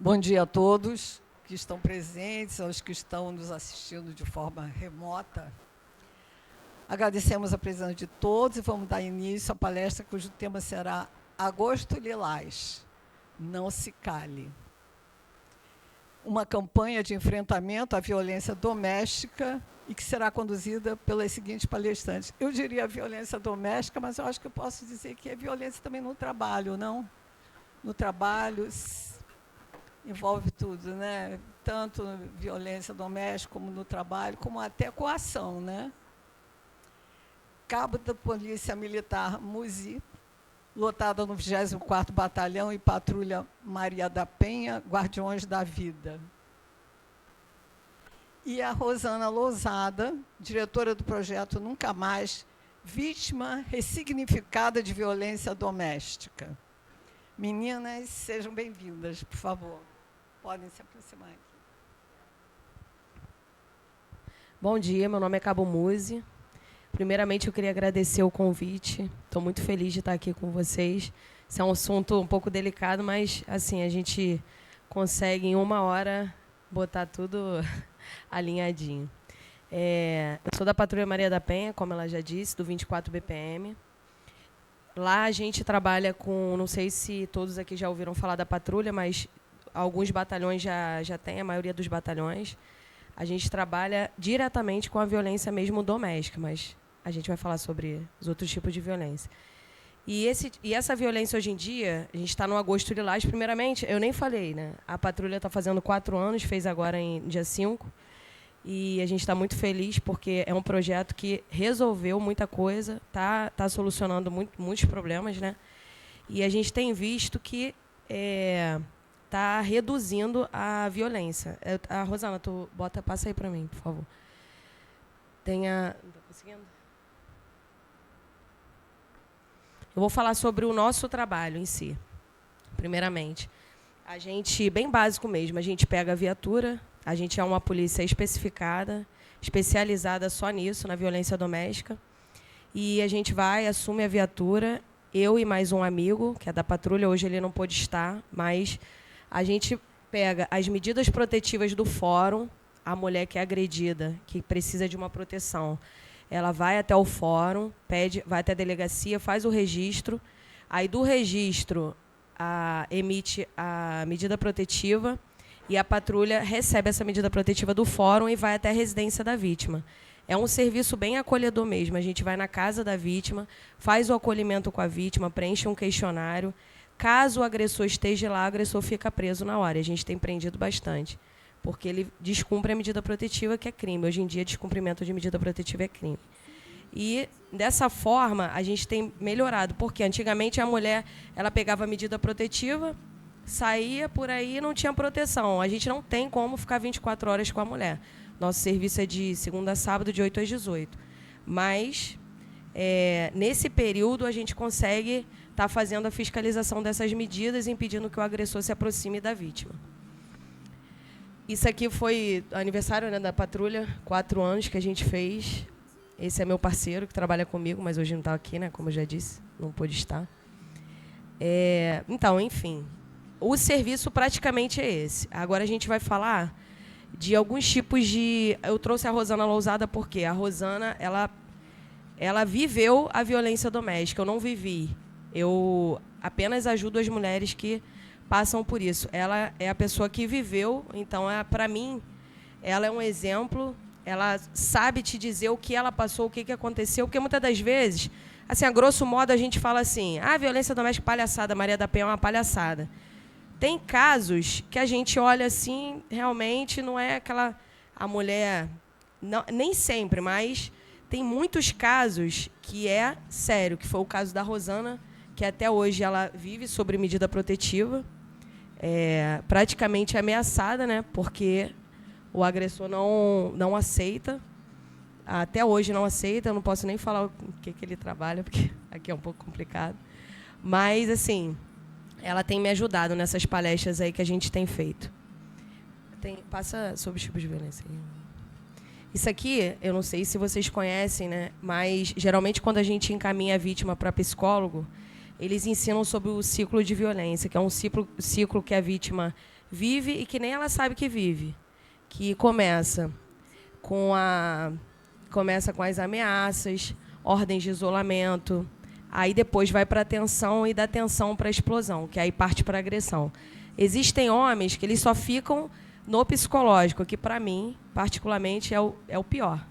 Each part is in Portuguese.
Bom dia a todos que estão presentes, aos que estão nos assistindo de forma remota. Agradecemos a presença de todos e vamos dar início à palestra cujo tema será Agosto Lilás, não se cale. Uma campanha de enfrentamento à violência doméstica e que será conduzida pelas seguintes palestrantes. Eu diria violência doméstica, mas eu acho que eu posso dizer que é violência também no trabalho, não? No trabalho envolve tudo, né? Tanto violência doméstica como no trabalho, como até coação, né? Cabo da Polícia Militar Muzi, lotada no 24º Batalhão e Patrulha Maria da Penha, Guardiões da Vida. E a Rosana Lousada, diretora do projeto Nunca Mais, vítima ressignificada de violência doméstica. Meninas, sejam bem-vindas, por favor. Podem se aproximar aqui. Bom dia, meu nome é Cabo Muzi. Primeiramente, eu queria agradecer o convite. Estou muito feliz de estar aqui com vocês. Esse é um assunto um pouco delicado, mas assim, a gente consegue em 1 hora botar tudo alinhadinho. Eu sou da Patrulha Maria da Penha, como ela já disse, do 24 BPM. Lá a gente trabalha com, não sei se todos aqui já ouviram falar da patrulha, mas alguns batalhões já tem, a maioria dos batalhões. A gente trabalha diretamente com a violência mesmo doméstica, mas a gente vai falar sobre os outros tipos de violência. E essa violência hoje em dia, a gente está no Agosto Lilás. Primeiramente, eu nem falei, né? A patrulha está fazendo 4 anos, fez agora em dia 5. E a gente está muito feliz porque é um projeto que resolveu muita coisa, tá solucionando muitos problemas, né? E a gente tem visto que está reduzindo a violência. A Rosana, passa aí para mim, por favor. Não está conseguindo? Eu vou falar sobre o nosso trabalho em si, primeiramente. A gente, bem básico mesmo, a gente pega a viatura, a gente é uma polícia especificada, especializada só nisso, na violência doméstica, e a gente assume a viatura, eu e mais um amigo, que é da patrulha, hoje ele não pôde estar, mas a gente pega as medidas protetivas do fórum, a mulher que é agredida, que precisa de uma proteção, ela vai até o fórum, vai até a delegacia, faz o registro, aí do registro emite a medida protetiva e a patrulha recebe essa medida protetiva do fórum e vai até a residência da vítima. É um serviço bem acolhedor mesmo. A gente vai na casa da vítima, faz o acolhimento com a vítima, preenche um questionário. Caso o agressor esteja lá, o agressor fica preso na hora. A gente tem prendido bastante, porque ele descumpre a medida protetiva, que é crime. Hoje em dia, descumprimento de medida protetiva é crime. E, dessa forma, a gente tem melhorado, porque antigamente a mulher ela pegava a medida protetiva, saía por aí e não tinha proteção. A gente não tem como ficar 24 horas com a mulher. Nosso serviço é de segunda a sábado, de 8 às 18. Mas, nesse período, a gente consegue estar fazendo a fiscalização dessas medidas, impedindo que o agressor se aproxime da vítima. Isso aqui foi aniversário, né, da patrulha, 4 anos que a gente fez. Esse é meu parceiro, que trabalha comigo, mas hoje não está aqui, né, como eu já disse, não pôde estar. Então, enfim, o serviço praticamente é esse. Agora a gente vai falar de alguns tipos de... Eu trouxe a Rosana Lousada porque a Rosana ela viveu a violência doméstica, eu não vivi. Eu apenas ajudo as mulheres que passam por isso. Ela é a pessoa que viveu, então, para mim, ela é um exemplo, ela sabe te dizer o que ela passou, o que aconteceu, porque muitas das vezes, assim, a grosso modo, a gente fala assim, violência doméstica, palhaçada, Maria da Penha é uma palhaçada. Tem casos que a gente olha assim, realmente não é aquela... A mulher, não, nem sempre, mas tem muitos casos que é sério, que foi o caso da Rosana, que até hoje ela vive sobre medida protetiva, praticamente ameaçada, né, porque o agressor não aceita, até hoje não aceita, eu não posso nem falar o que ele trabalha, porque aqui é um pouco complicado, mas, assim, ela tem me ajudado nessas palestras aí que a gente tem feito. Passa sobre os tipos de violência aí. Isso aqui, eu não sei se vocês conhecem, né, mas, geralmente, quando a gente encaminha a vítima para psicólogo, eles ensinam sobre o ciclo de violência, que é um ciclo que a vítima vive e que nem ela sabe que vive. Que começa com as ameaças, ordens de isolamento, aí depois vai para a tensão e da tensão para a explosão, que aí parte para a agressão. Existem homens que eles só ficam no psicológico, que para mim, particularmente, é o pior.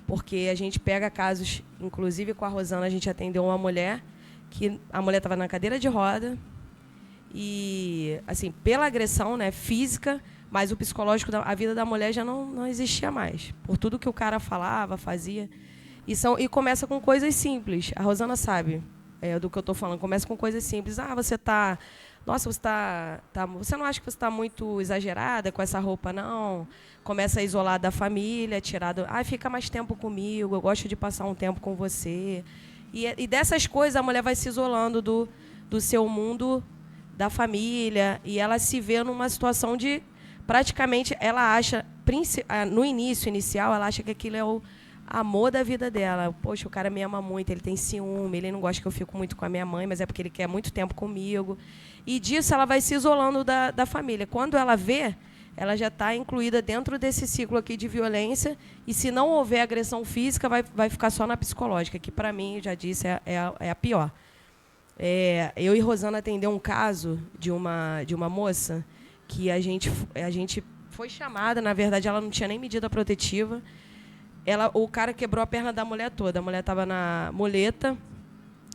Porque a gente pega casos, inclusive com a Rosana, a gente atendeu uma mulher, que a mulher estava na cadeira de roda, e, assim, pela agressão, né, física, mas o psicológico, a vida da mulher já não existia mais. Por tudo que o cara falava, fazia. E começa com coisas simples. A Rosana sabe do que eu estou falando. Começa com coisas simples. Você está... Nossa, você não acha que você está muito exagerada com essa roupa, não? Começa a isolar da família, fica mais tempo comigo, eu gosto de passar um tempo com você. E dessas coisas a mulher vai se isolando do seu mundo, da família, e ela se vê numa situação de... Praticamente, ela acha, no inicial, ela acha que aquilo é o amor da vida dela. Poxa, o cara me ama muito, ele tem ciúme, ele não gosta que eu fico muito com a minha mãe, mas é porque ele quer muito tempo comigo. E disso ela vai se isolando da família. Quando ela vê, ela já está incluída dentro desse ciclo aqui de violência, e se não houver agressão física, vai ficar só na psicológica, que, para mim, já disse, é a pior. Eu e Rosana atendeu um caso de uma moça que a gente foi chamada, na verdade, ela não tinha nem medida protetiva. O cara quebrou a perna da mulher toda. A mulher estava na muleta.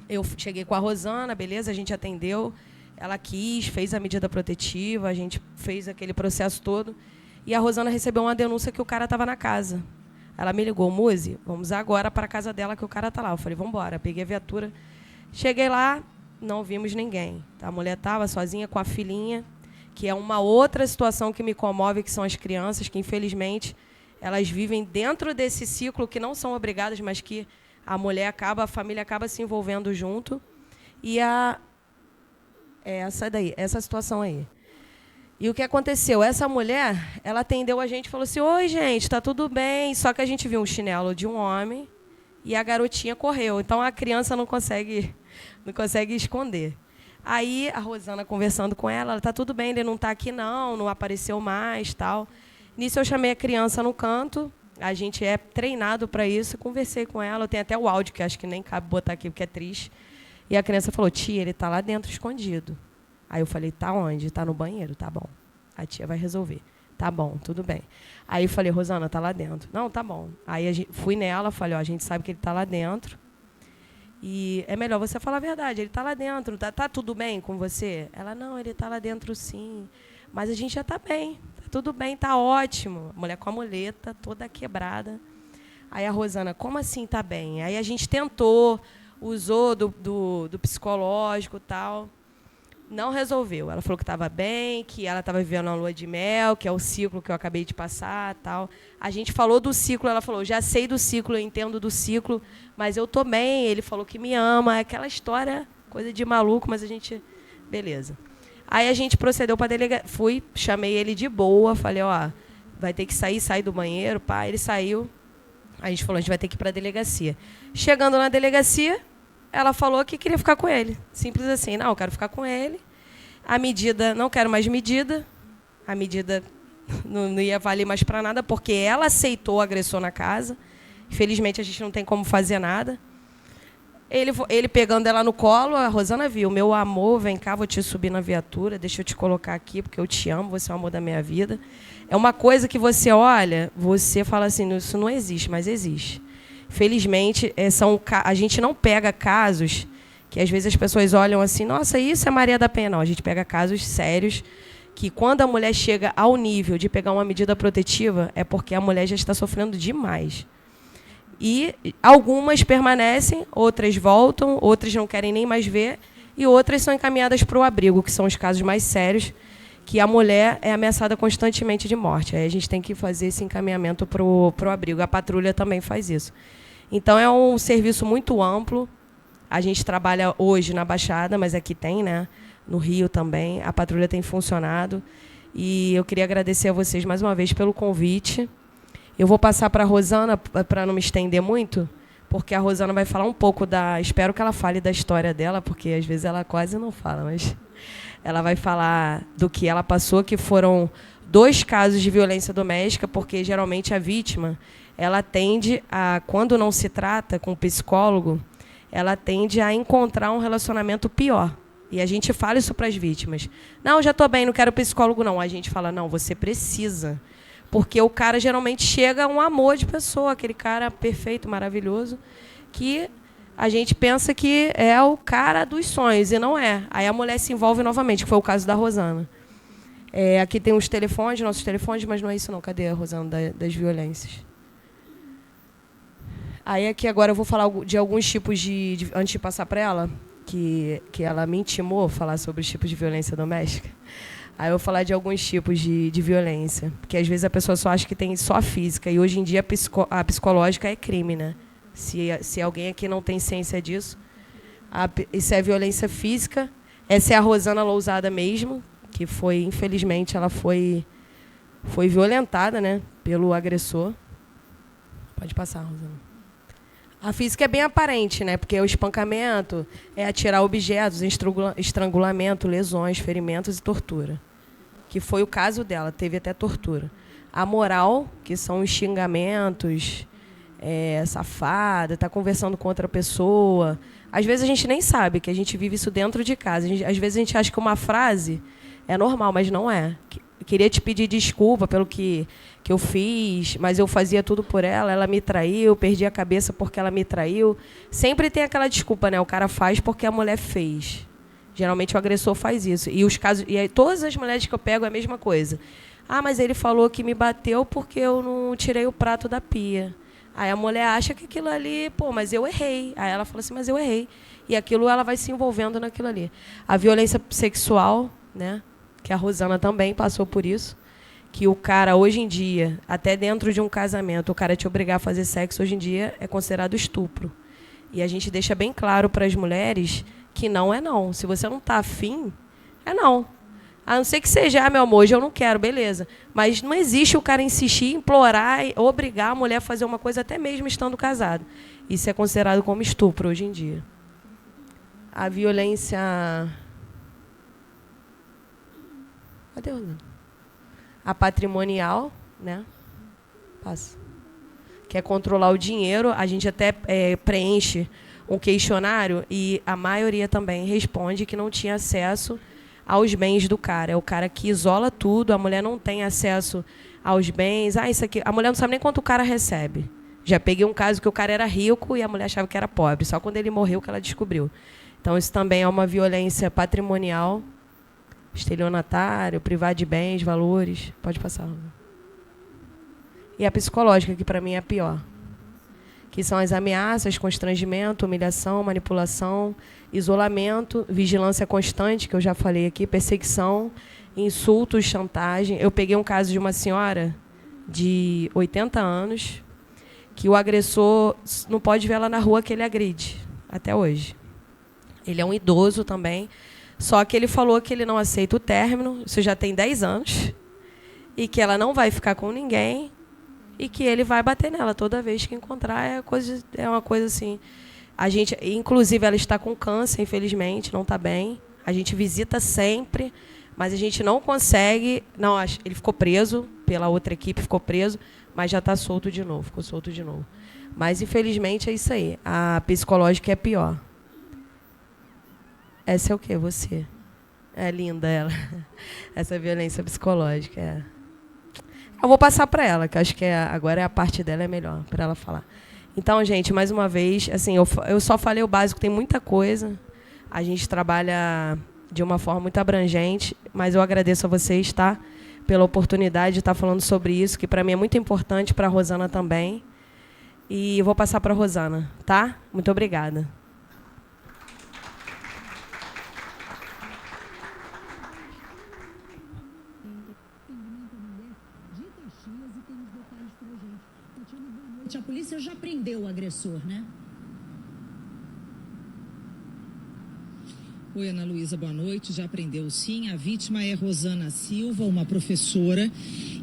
Eu cheguei com a Rosana, beleza, a gente atendeu. Ela fez a medida protetiva, a gente fez aquele processo todo. E a Rosana recebeu uma denúncia que o cara estava na casa. Ela me ligou, Muzi, vamos agora para a casa dela que o cara está lá. Eu falei, vamos embora. Peguei a viatura. Cheguei lá, não vimos ninguém. A mulher estava sozinha com a filhinha, que é uma outra situação que me comove, que são as crianças, que, infelizmente, elas vivem dentro desse ciclo, que não são obrigadas, mas que a família acaba se envolvendo junto. E essa situação aí. E o que aconteceu? Essa mulher, ela atendeu a gente e falou assim, oi, gente, está tudo bem. Só que a gente viu um chinelo de um homem e a garotinha correu. Então, a criança não consegue esconder. Aí, a Rosana conversando com ela está tudo bem, ele não está aqui não apareceu mais, tal. Nisso, eu chamei a criança no canto, a gente é treinado para isso, conversei com ela, eu tenho até o áudio, que acho que nem cabe botar aqui, porque é triste. E a criança falou, tia, ele está lá dentro, escondido. Aí eu falei, tá onde? Está no banheiro, tá bom. A tia vai resolver. Tá bom, tudo bem. Aí eu falei, Rosana, está lá dentro. Não, tá bom. Aí fui nela, falei, a gente sabe que ele está lá dentro. E é melhor você falar a verdade, ele está lá dentro, tá tudo bem com você? Ela, não, ele está lá dentro sim, mas a gente já está bem, tá tudo bem, está ótimo. A mulher com a muleta, toda quebrada. Aí a Rosana, como assim está bem? Aí a gente tentou, usou do psicológico e tal, não resolveu. Ela falou que estava bem, que ela estava vivendo uma lua de mel, que é o ciclo que eu acabei de passar, tal. A gente falou do ciclo, ela falou, já sei do ciclo, eu entendo do ciclo, mas eu estou bem, ele falou que me ama, é aquela história, coisa de maluco, mas a gente... Beleza. Aí a gente procedeu para a delegacia, chamei ele de boa, falei, vai ter que sai do banheiro, pá, ele saiu. Aí a gente falou, a gente vai ter que ir para a delegacia. Chegando na delegacia, ela falou que queria ficar com ele. Simples assim. Não, eu quero ficar com ele. A medida, não quero mais medida. A medida não ia valer mais para nada, porque ela aceitou o agressor na casa. Infelizmente, a gente não tem como fazer nada. Ele pegando ela no colo, a Rosana viu, meu amor, vem cá, vou te subir na viatura, deixa eu te colocar aqui, porque eu te amo, você é o amor da minha vida. É uma coisa que você olha, você fala assim, isso não existe, mas existe. Felizmente, a gente não pega casos que, às vezes, as pessoas olham assim, nossa, isso é Maria da Penha. Não, a gente pega casos sérios que, quando a mulher chega ao nível de pegar uma medida protetiva, é porque a mulher já está sofrendo demais. E algumas permanecem, outras voltam, outras não querem nem mais ver, e outras são encaminhadas para o abrigo, que são os casos mais sérios, que a mulher é ameaçada constantemente de morte. Aí a gente tem que fazer esse encaminhamento para o abrigo. A patrulha também faz isso. Então, é um serviço muito amplo. A gente trabalha hoje na Baixada, mas aqui tem, né? No Rio também. A patrulha tem funcionado. E eu queria agradecer a vocês mais uma vez pelo convite. Eu vou passar para a Rosana, para não me estender muito, porque a Rosana vai falar um pouco espero que ela fale da história dela, porque às vezes ela quase não fala, mas ela vai falar do que ela passou, que foram 2 casos de violência doméstica, porque geralmente a vítima, ela tende a, quando não se trata com o psicólogo, ela tende a encontrar um relacionamento pior. E a gente fala isso para as vítimas. Não, já estou bem, não quero psicólogo, não. A gente fala, não, você precisa. Porque o cara geralmente chega a um amor de pessoa, aquele cara perfeito, maravilhoso, que a gente pensa que é o cara dos sonhos, e não é. Aí a mulher se envolve novamente, que foi o caso da Rosana. Aqui tem os telefones, nossos telefones, mas não é isso não. Cadê a Rosana das violências? Aí aqui agora eu vou falar de alguns tipos antes de passar para ela, que ela me intimou a falar sobre os tipos de violência doméstica. Aí eu vou falar de alguns tipos de violência, porque às vezes a pessoa só acha que tem só a física, e hoje em dia a psicológica é crime, né? Se alguém aqui não tem ciência disso, isso é violência física. Essa é a Rosana Lousada mesmo, que foi, infelizmente, ela foi violentada, né, pelo agressor. Pode passar, Rosana. A física é bem aparente, né? Porque é o espancamento, é atirar objetos, estrangulamento, lesões, ferimentos e tortura. Que foi o caso dela, teve até tortura. A moral, que são os xingamentos, safada, está conversando com outra pessoa. Às vezes a gente nem sabe que a gente vive isso dentro de casa. Às vezes a gente acha que uma frase é normal, mas não é. Queria te pedir desculpa pelo que eu fiz, mas eu fazia tudo por ela me traiu, perdi a cabeça porque ela me traiu. Sempre tem aquela desculpa, né? O cara faz porque a mulher fez. Geralmente o agressor faz isso. E aí, todas as mulheres que eu pego é a mesma coisa. Ah, mas ele falou que me bateu porque eu não tirei o prato da pia. Aí a mulher acha que aquilo ali, mas eu errei. Aí ela fala assim, mas eu errei. E aquilo ela vai se envolvendo naquilo ali. A violência sexual, né? Que a Rosana também passou por isso, que o cara, hoje em dia, até dentro de um casamento, o cara te obrigar a fazer sexo, hoje em dia, é considerado estupro. E a gente deixa bem claro para as mulheres que não é não. Se você não está afim, é não. A não ser que seja, meu amor, hoje eu não quero, beleza. Mas não existe o cara insistir, implorar, obrigar a mulher a fazer uma coisa, até mesmo estando casado. Isso é considerado como estupro hoje em dia. A violência... Cadê a patrimonial, né? Passa. Que é controlar o dinheiro. A gente até preenche um questionário e a maioria também responde que não tinha acesso aos bens do cara. É o cara que isola tudo, a mulher não tem acesso aos bens. Isso aqui. A mulher não sabe nem quanto o cara recebe. Já peguei um caso que o cara era rico e a mulher achava que era pobre. Só quando ele morreu que ela descobriu. Então, isso também é uma violência patrimonial. Estelionatário, privar de bens, valores. Pode passar. E a psicológica, que para mim é a pior. Que são as ameaças, constrangimento, humilhação, manipulação, isolamento, vigilância constante, que eu já falei aqui, perseguição, insultos, chantagem. Eu peguei um caso de uma senhora de 80 anos, que o agressor não pode ver ela na rua que ele agride, até hoje. Ele é um idoso também. Só que ele falou que ele não aceita o término, isso já tem 10 anos, e que ela não vai ficar com ninguém, e que ele vai bater nela toda vez que encontrar. É uma coisa assim. Inclusive, ela está com câncer, infelizmente, não está bem. A gente visita sempre, mas a gente não consegue... Não, ele ficou preso, pela outra equipe ficou preso, mas já está solto de novo, ficou solto de novo. Mas, infelizmente, é isso aí. A psicológica é pior. Essa é o quê? Você. É linda ela. Essa violência psicológica. Eu vou passar para ela, que acho que agora a parte dela é melhor para ela falar. Então, gente, mais uma vez, assim, eu só falei o básico, tem muita coisa. A gente trabalha de uma forma muito abrangente, mas eu agradeço a vocês, tá? Pela oportunidade de estar falando sobre isso, que para mim é muito importante, para a Rosana também. E eu vou passar para a Rosana, tá? Muito obrigada. A polícia já prendeu o agressor, né? Oi, Ana Luísa, boa noite. Já prendeu sim. A vítima é Rosana Silva, uma professora.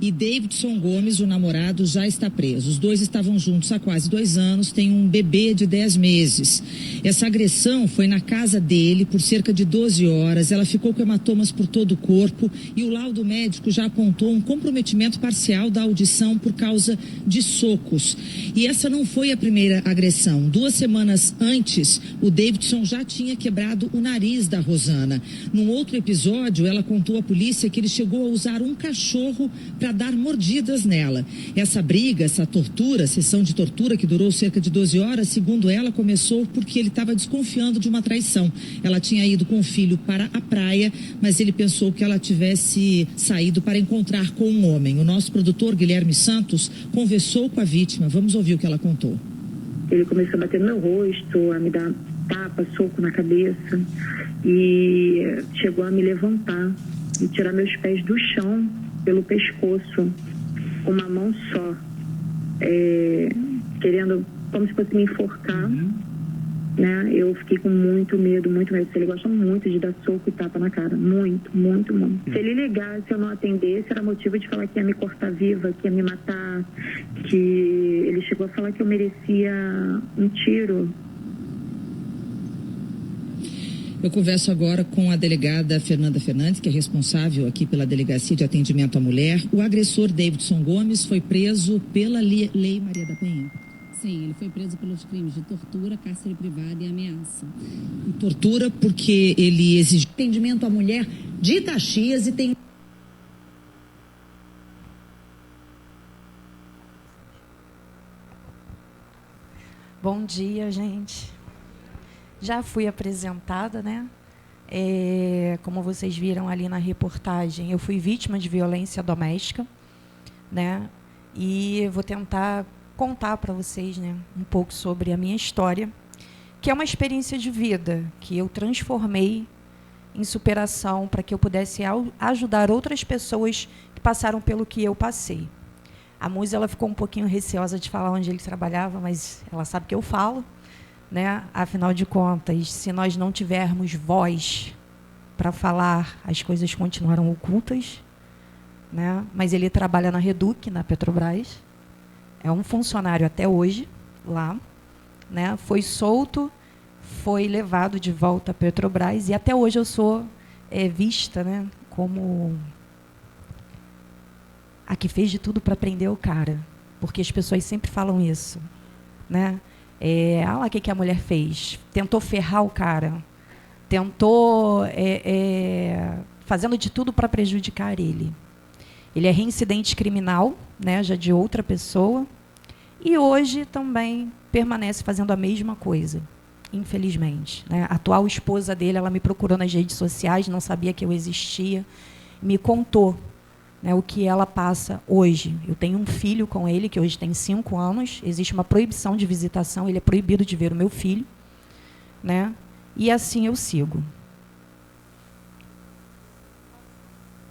E Davidson Gomes, o namorado, já está preso. Os dois estavam juntos há quase 2 anos, têm um bebê de 10 meses. Essa agressão foi na casa dele por cerca de 12 horas. Ela ficou com hematomas por todo o corpo e o laudo médico já apontou um comprometimento parcial da audição por causa de socos. E essa não foi a primeira agressão. 2 semanas antes, o Davidson já tinha quebrado o nariz da Rosana. Num outro episódio, ela contou à polícia que ele chegou a usar um cachorro para dar mordidas nela. Essa briga, essa tortura, sessão de tortura que durou cerca de 12 horas, segundo ela, começou porque ele estava desconfiando de uma traição. Ela tinha ido com o filho para a praia, mas ele pensou que ela tivesse saído para encontrar com um homem. O nosso produtor, Guilherme Santos, conversou com a vítima. Vamos ouvir o que ela contou. Ele começou a bater no meu rosto, a me dar tapa, soco na cabeça e chegou a me levantar e tirar meus pés do chão pelo pescoço, com uma mão só, querendo, como se fosse me enforcar, né? Eu fiquei com muito medo. Ele gosta muito de dar soco e tapa na cara, muito. Se ele ligasse, eu não atendesse, era motivo de falar que ia me cortar viva, que ia me matar, que ele chegou a falar que eu merecia um tiro. Eu converso agora com a delegada Fernanda Fernandes, que é responsável aqui pela Delegacia de Atendimento à Mulher. O agressor Davidson Gomes foi preso pela Lei Maria da Penha. Sim, ele foi preso pelos crimes de tortura, cárcere privado e ameaça. E tortura porque ele exigiu atendimento à mulher de Caxias e tem... Bom dia, gente. Já fui apresentada, né? Como vocês viram ali na reportagem, eu fui vítima de violência doméstica, né? E vou tentar contar para vocês, né, um pouco sobre a minha história, que é uma experiência de vida que eu transformei em superação para que eu pudesse ajudar outras pessoas que passaram pelo que eu passei. A Musa, ela ficou um pouquinho receosa de falar onde ele trabalhava, mas ela sabe que eu falo, né? Afinal de contas, se nós não tivermos voz para falar, as coisas continuarão ocultas, né? Mas ele trabalha na Reduc, na Petrobras. É um funcionário até hoje lá, né? Foi solto, foi levado de volta à Petrobras e até hoje eu sou vista, né, como a que fez de tudo para prender o cara, porque as pessoas sempre falam isso, né? O que a mulher fez? Tentou ferrar o cara, tentou fazendo de tudo para prejudicar ele. Ele é reincidente criminal, né, já de outra pessoa, e hoje também permanece fazendo a mesma coisa, infelizmente, né? A atual esposa dele, ela me procurou nas redes sociais, não sabia que eu existia, me contou, né, o que ela passa hoje. Eu tenho um filho com ele, que hoje tem 5 anos, existe uma proibição de visitação, ele é proibido de ver o meu filho, né? E assim eu sigo.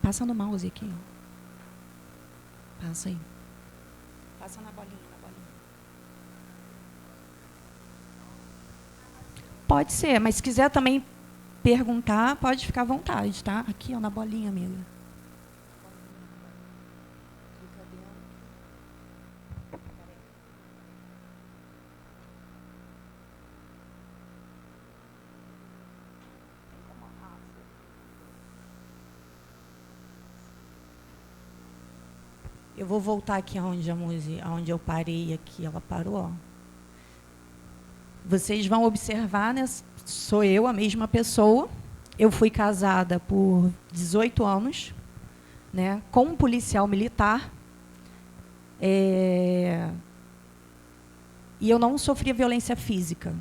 Passa no mouse aqui, ó. Passa aí. Passa na bolinha, Pode ser, mas se quiser também perguntar, pode ficar à vontade, tá? Aqui, ó, na bolinha, amiga. Eu vou voltar aqui aonde eu parei aqui, ela parou, ó. Vocês vão observar, né? Sou eu, a mesma pessoa. Eu fui casada por 18 anos, né, com um policial militar. E eu não sofria violência física,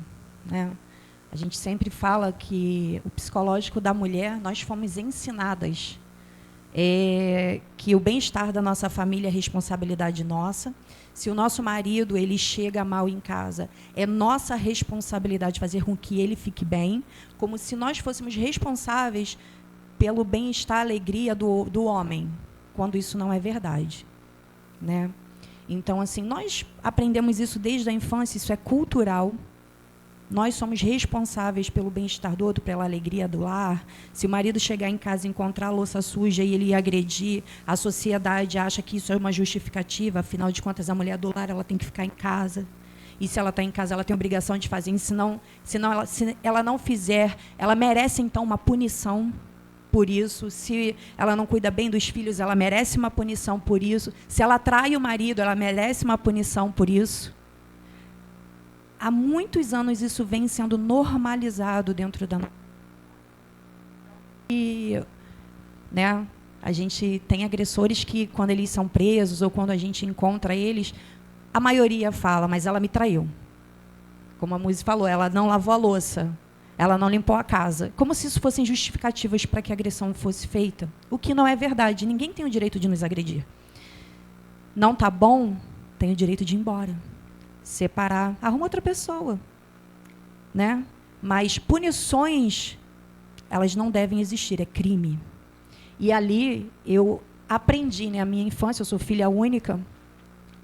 né? A gente sempre fala que o psicológico da mulher, nós fomos ensinadas que o bem-estar da nossa família é responsabilidade nossa. Se o nosso marido ele chega mal em casa, é nossa responsabilidade fazer com que ele fique bem, como se nós fôssemos responsáveis pelo bem-estar, alegria do homem, quando isso não é verdade, né? Então, assim, nós aprendemos isso desde a infância, isso é cultural, Nós somos responsáveis pelo bem-estar do outro, pela alegria do lar. Se o marido chegar em casa e encontrar a louça suja e ele agredir, a sociedade acha que isso é uma justificativa. Afinal de contas, a mulher do lar ela tem que ficar em casa. E se ela está em casa, ela tem a obrigação de fazer. Se ela não fizer, ela merece, então, uma punição por isso. Se ela não cuida bem dos filhos, ela merece uma punição por isso. Se ela trai o marido, ela merece uma punição por isso. Há muitos anos isso vem sendo normalizado dentro da... E, né, a gente tem agressores que, quando eles são presos ou quando a gente encontra eles, a maioria fala, mas ela me traiu. Como a Muzi falou, ela não lavou a louça, ela não limpou a casa. Como se isso fossem justificativas para que a agressão fosse feita. O que não é verdade. Ninguém tem o direito de nos agredir. Não está bom, tem o direito de ir embora. Separar, arruma outra pessoa, né? Mas punições, elas não devem existir, é crime. E ali eu aprendi, né? A minha infância, eu sou filha única,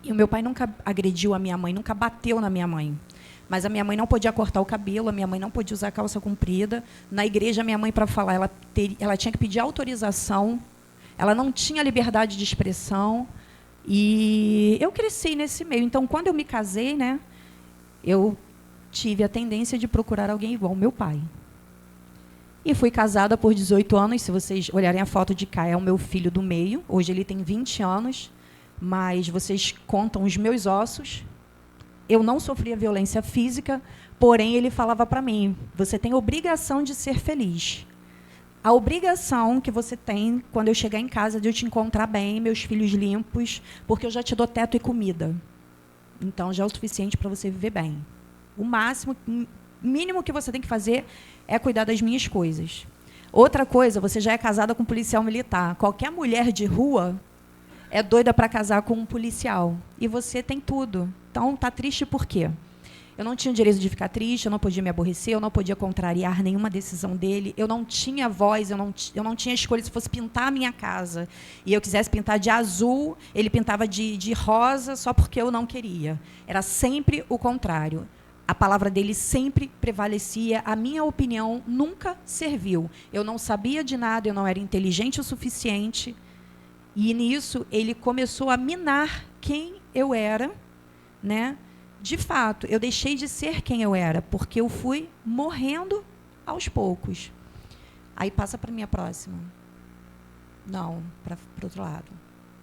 e o meu pai nunca agrediu a minha mãe, nunca bateu na minha mãe. Mas a minha mãe não podia cortar o cabelo, a minha mãe não podia usar calça comprida. Na igreja, a minha mãe, para falar, ela tinha que pedir autorização, ela não tinha liberdade de expressão. E eu cresci nesse meio. Então, quando eu me casei, né, eu tive a tendência de procurar alguém igual ao meu pai. E fui casada por 18 anos. Se vocês olharem a foto de cá, é o meu filho do meio. Hoje ele tem 20 anos, mas vocês contam os meus ossos. Eu não sofria violência física, porém ele falava para mim, você tem obrigação de ser feliz. A obrigação que você tem, quando eu chegar em casa, de eu te encontrar bem, meus filhos limpos, porque eu já te dou teto e comida. Então, já é o suficiente para você viver bem. O mínimo que você tem que fazer é cuidar das minhas coisas. Outra coisa, você já é casada com um policial militar. Qualquer mulher de rua é doida para casar com um policial. E você tem tudo. Então, está triste por quê? Eu não tinha o direito de ficar triste, eu não podia me aborrecer, eu não podia contrariar nenhuma decisão dele, eu não tinha voz, eu não tinha escolha. Se fosse pintar a minha casa e eu quisesse pintar de azul, ele pintava de rosa só porque eu não queria. Era sempre o contrário. A palavra dele sempre prevalecia, a minha opinião nunca serviu. Eu não sabia de nada, eu não era inteligente o suficiente. E, nisso, ele começou a minar quem eu era, né? De fato, eu deixei de ser quem eu era, porque eu fui morrendo aos poucos. Aí passa para a minha próxima. Não, para o outro lado.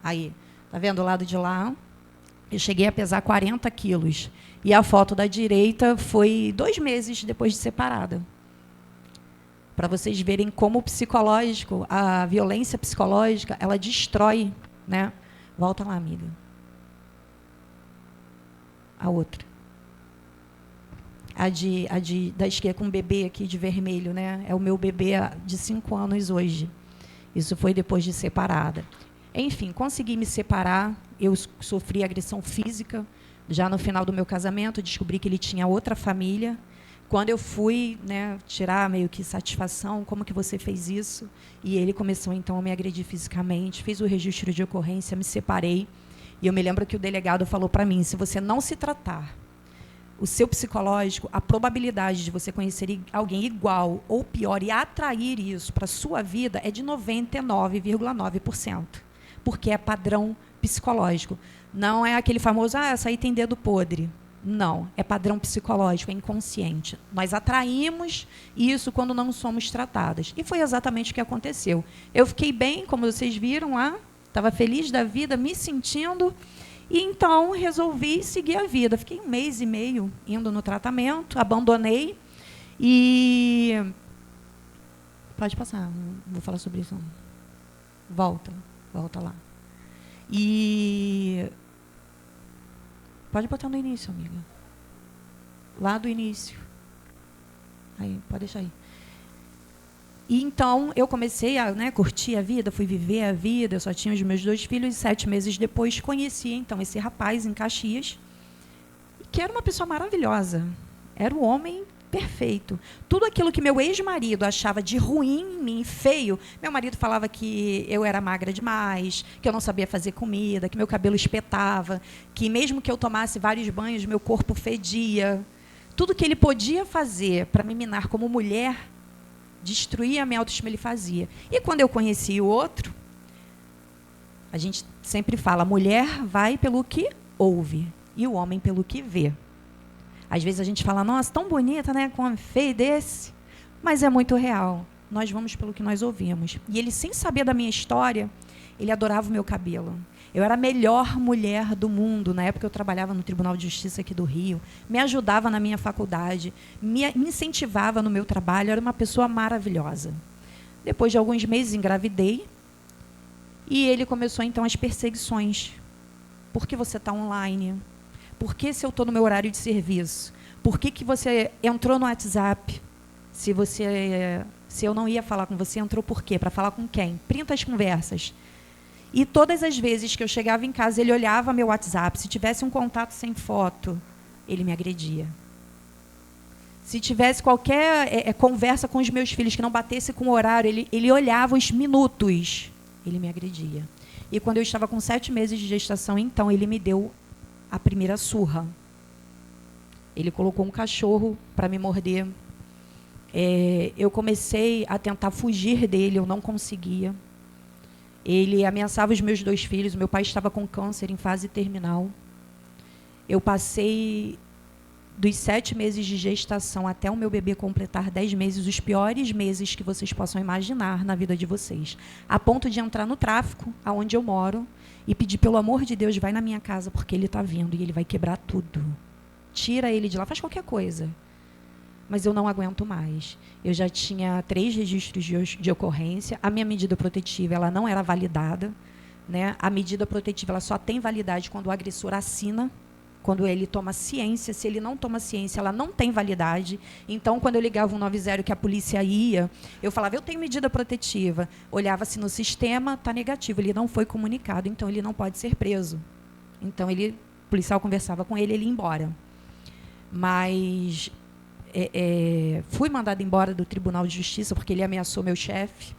Aí, tá vendo o lado de lá? Eu cheguei a pesar 40 quilos. E a foto da direita foi 2 meses depois de separada. Para vocês verem como o psicológico, a violência psicológica, ela destrói, né? Volta lá, amiga. A outra. Da esquerda, com um bebê aqui de vermelho, né? É o meu bebê de 5 anos hoje. Isso foi depois de separada. Enfim, consegui me separar. Eu sofri agressão física. Já no final do meu casamento, descobri que ele tinha outra família. Quando eu fui, né, tirar meio que satisfação, como que você fez isso? E ele começou, então, a me agredir fisicamente. Fiz o registro de ocorrência, me separei. E eu me lembro que o delegado falou para mim, se você não se tratar, o seu psicológico, a probabilidade de você conhecer alguém igual ou pior e atrair isso para a sua vida é de 99,9%. Porque é padrão psicológico. Não é aquele famoso, essa aí tem dedo podre. Não, é padrão psicológico, é inconsciente. Nós atraímos isso quando não somos tratadas. E foi exatamente o que aconteceu. Eu fiquei bem, como vocês viram lá, estava feliz da vida, me sentindo, e então resolvi seguir a vida. Fiquei 1 mês e meio indo no tratamento, abandonei, e... Pode passar, não vou falar sobre isso. Não. Volta lá. E... Pode botar no início, amiga. Lá do início. Aí, pode deixar aí. E então eu comecei a, né, curtir a vida, fui viver a vida, eu só tinha os meus 2 filhos, e 7 meses depois conheci então esse rapaz em Caxias, que era uma pessoa maravilhosa, era um homem perfeito. Tudo aquilo que meu ex-marido achava de ruim em mim, feio, meu marido falava que eu era magra demais, que eu não sabia fazer comida, que meu cabelo espetava, que mesmo que eu tomasse vários banhos, meu corpo fedia. tudo que ele podia fazer para me minar como mulher, destruir a minha autoestima, ele fazia. E quando eu conheci o outro, a gente sempre fala, a mulher vai pelo que ouve e o homem pelo que vê. Às vezes a gente fala, nossa, tão bonita, né, com um homem feio desse, mas é muito real. Nós vamos pelo que nós ouvimos. E ele, sem saber da minha história, ele adorava o meu cabelo. Eu era a melhor mulher do mundo. Na época eu trabalhava no Tribunal de Justiça aqui do Rio, me ajudava na minha faculdade, me incentivava no meu trabalho, era uma pessoa maravilhosa. Depois de alguns meses engravidei e ele começou então as perseguições. Por que você está online? Por que se eu estou no meu horário de serviço? Por que você entrou no WhatsApp? Se eu não ia falar com você, entrou por quê? Para falar com quem? Printa as conversas. E todas as vezes que eu chegava em casa, ele olhava meu WhatsApp. Se tivesse um contato sem foto, ele me agredia. Se tivesse qualquer conversa com os meus filhos que não batesse com o horário, ele olhava os minutos, ele me agredia. E quando eu estava com 7 meses de gestação, então, ele me deu a primeira surra. Ele colocou um cachorro para me morder. Eu comecei a tentar fugir dele, eu não conseguia. Ele ameaçava os meus 2 filhos. Meu pai estava com câncer em fase terminal. Eu passei dos 7 meses de gestação até o meu bebê completar 10 meses, os piores meses que vocês possam imaginar na vida de vocês. A ponto de entrar no tráfico, aonde eu moro, e pedir, pelo amor de Deus, vai na minha casa, porque ele está vindo e ele vai quebrar tudo. Tira ele de lá, faz qualquer coisa. Mas eu não aguento mais. Eu já tinha 3 registros de ocorrência. A minha medida protetiva ela não era validada, né? A medida protetiva ela só tem validade quando o agressor assina, quando ele toma ciência. Se ele não toma ciência, ela não tem validade. Então, quando eu ligava 190 que a polícia ia, eu falava, eu tenho medida protetiva. Olhava-se no sistema, está negativo. Ele não foi comunicado, então ele não pode ser preso. Então, o policial conversava com ele, ele ia embora. Mas fui mandada embora do Tribunal de Justiça porque ele ameaçou meu chefe,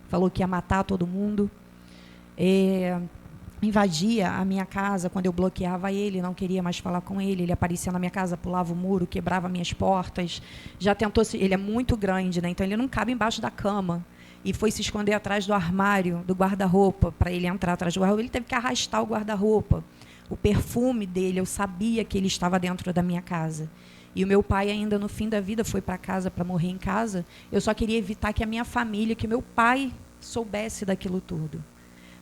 falou que ia matar todo mundo, invadia a minha casa quando eu bloqueava ele, não queria mais falar com ele, ele aparecia na minha casa, pulava o muro, quebrava minhas portas, já tentou, ele é muito grande, né? Então ele não cabe embaixo da cama, e foi se esconder atrás do armário, do guarda-roupa, para ele entrar atrás do guarda-roupa, ele teve que arrastar o guarda-roupa, o perfume dele, eu sabia que ele estava dentro da minha casa. E o meu pai ainda no fim da vida foi para casa para morrer em casa. Eu só queria evitar que a minha família, que meu pai soubesse daquilo tudo.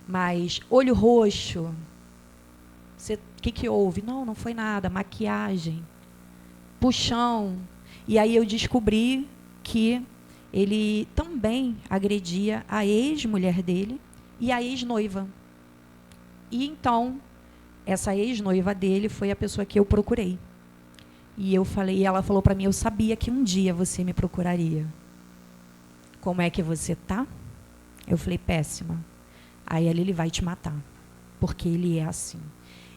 Mas olho roxo, o que houve? Não foi nada, maquiagem, puxão. E aí eu descobri que ele também agredia a ex-mulher dele e a ex-noiva. E então, essa ex-noiva dele foi a pessoa que eu procurei. E ela falou para mim, eu sabia que um dia você me procuraria. Como é que você tá? Eu falei, péssima. Aí ele vai te matar, porque ele é assim.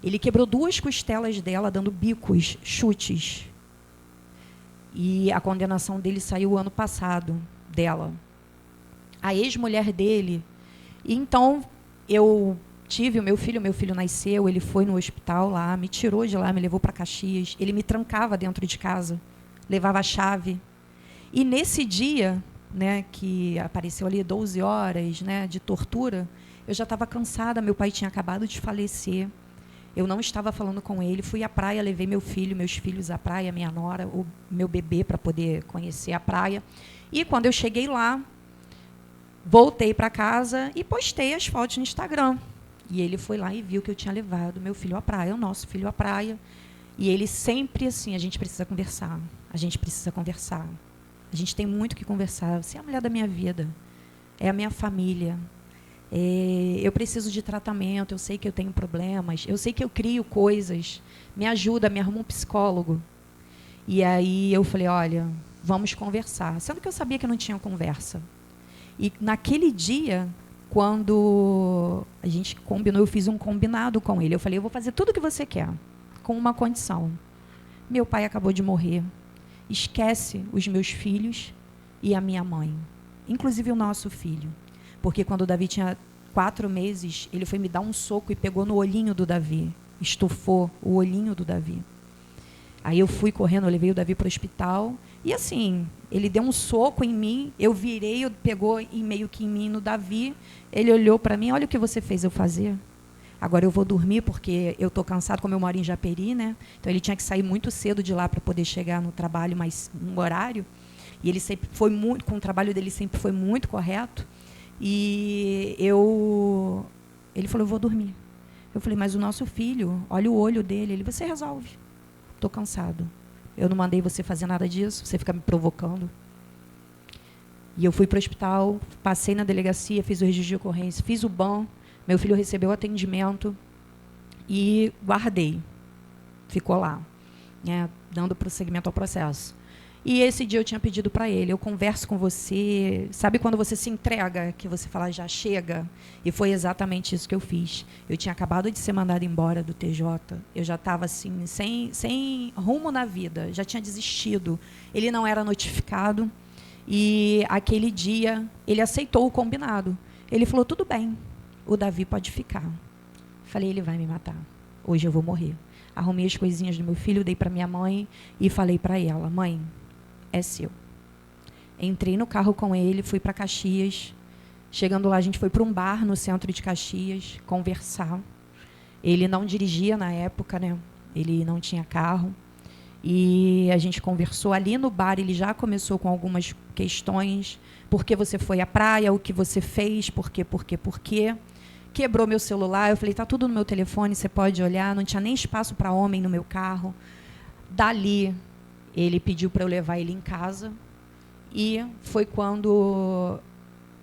Ele quebrou 2 costelas dela, dando bicos, chutes. E a condenação dele saiu ano passado, dela. A ex-mulher dele. E então, eu tive o meu filho nasceu, ele foi no hospital lá, me tirou de lá, me levou para Caxias, ele me trancava dentro de casa, levava a chave. E nesse dia, né, que apareceu ali 12 horas, né, de tortura, eu já estava cansada, meu pai tinha acabado de falecer, eu não estava falando com ele, fui à praia, levei meus filhos à praia, minha nora, o meu bebê, para poder conhecer a praia. E quando eu cheguei lá, voltei para casa e postei as fotos no Instagram. E ele foi lá e viu que eu tinha levado meu filho à praia, o nosso filho à praia. E ele sempre assim, a gente precisa conversar, a gente precisa conversar. A gente tem muito que conversar. Você é a mulher da minha vida, é a minha família. Eu preciso de tratamento, eu sei que eu tenho problemas, eu sei que eu crio coisas, me ajuda, me arruma um psicólogo. E aí eu falei, olha, vamos conversar. Sendo que eu sabia que não tinha conversa. E naquele dia, quando a gente combinou, eu fiz um combinado com ele. Eu falei, eu vou fazer tudo o que você quer, com uma condição. Meu pai acabou de morrer. Esquece os meus filhos e a minha mãe. Inclusive o nosso filho. Porque quando o Davi tinha 4 meses, ele foi me dar um soco e pegou no olhinho do Davi. Estufou o olhinho do Davi. Aí eu fui correndo, eu levei o Davi para o hospital. E assim, ele deu um soco em mim, eu virei, pegou meio que em mim no Davi. Ele olhou para mim, olha o que você fez eu fazer. Agora eu vou dormir porque eu estou cansado, como eu moro em Japeri, né? Então ele tinha que sair muito cedo de lá para poder chegar no trabalho, mas no horário. E ele sempre foi muito, com o trabalho dele sempre foi muito correto. E ele falou, eu vou dormir. Eu falei, mas o nosso filho, olha o olho dele. Ele, você resolve. Estou cansado. Eu não mandei você fazer nada disso, você fica me provocando. E eu fui para o hospital, passei na delegacia, fiz o registro de ocorrência, fiz o BAN, meu filho recebeu atendimento e guardei. Ficou lá, né, dando prosseguimento ao processo. E esse dia eu tinha pedido para ele, eu converso com você, sabe quando você se entrega, que você fala, já chega? E foi exatamente isso que eu fiz. Eu tinha acabado de ser mandada embora do TJ, eu já estava assim, sem rumo na vida, já tinha desistido. Ele não era notificado e aquele dia ele aceitou o combinado. Ele falou, tudo bem, o Davi pode ficar. Falei, ele vai me matar, hoje eu vou morrer. Arrumei as coisinhas do meu filho, dei para minha mãe e falei para ela, mãe, é seu. Entrei no carro com ele, fui para Caxias. Chegando lá, a gente foi para um bar no centro de Caxias, conversar. Ele não dirigia na época, né? Ele não tinha carro. E a gente conversou ali no bar, ele já começou com algumas questões. Por que você foi à praia? O que você fez? Por quê? Quebrou meu celular. Eu falei, está tudo no meu telefone, você pode olhar. Não tinha nem espaço para homem no meu carro. Dali, ele pediu para eu levar ele em casa. E foi quando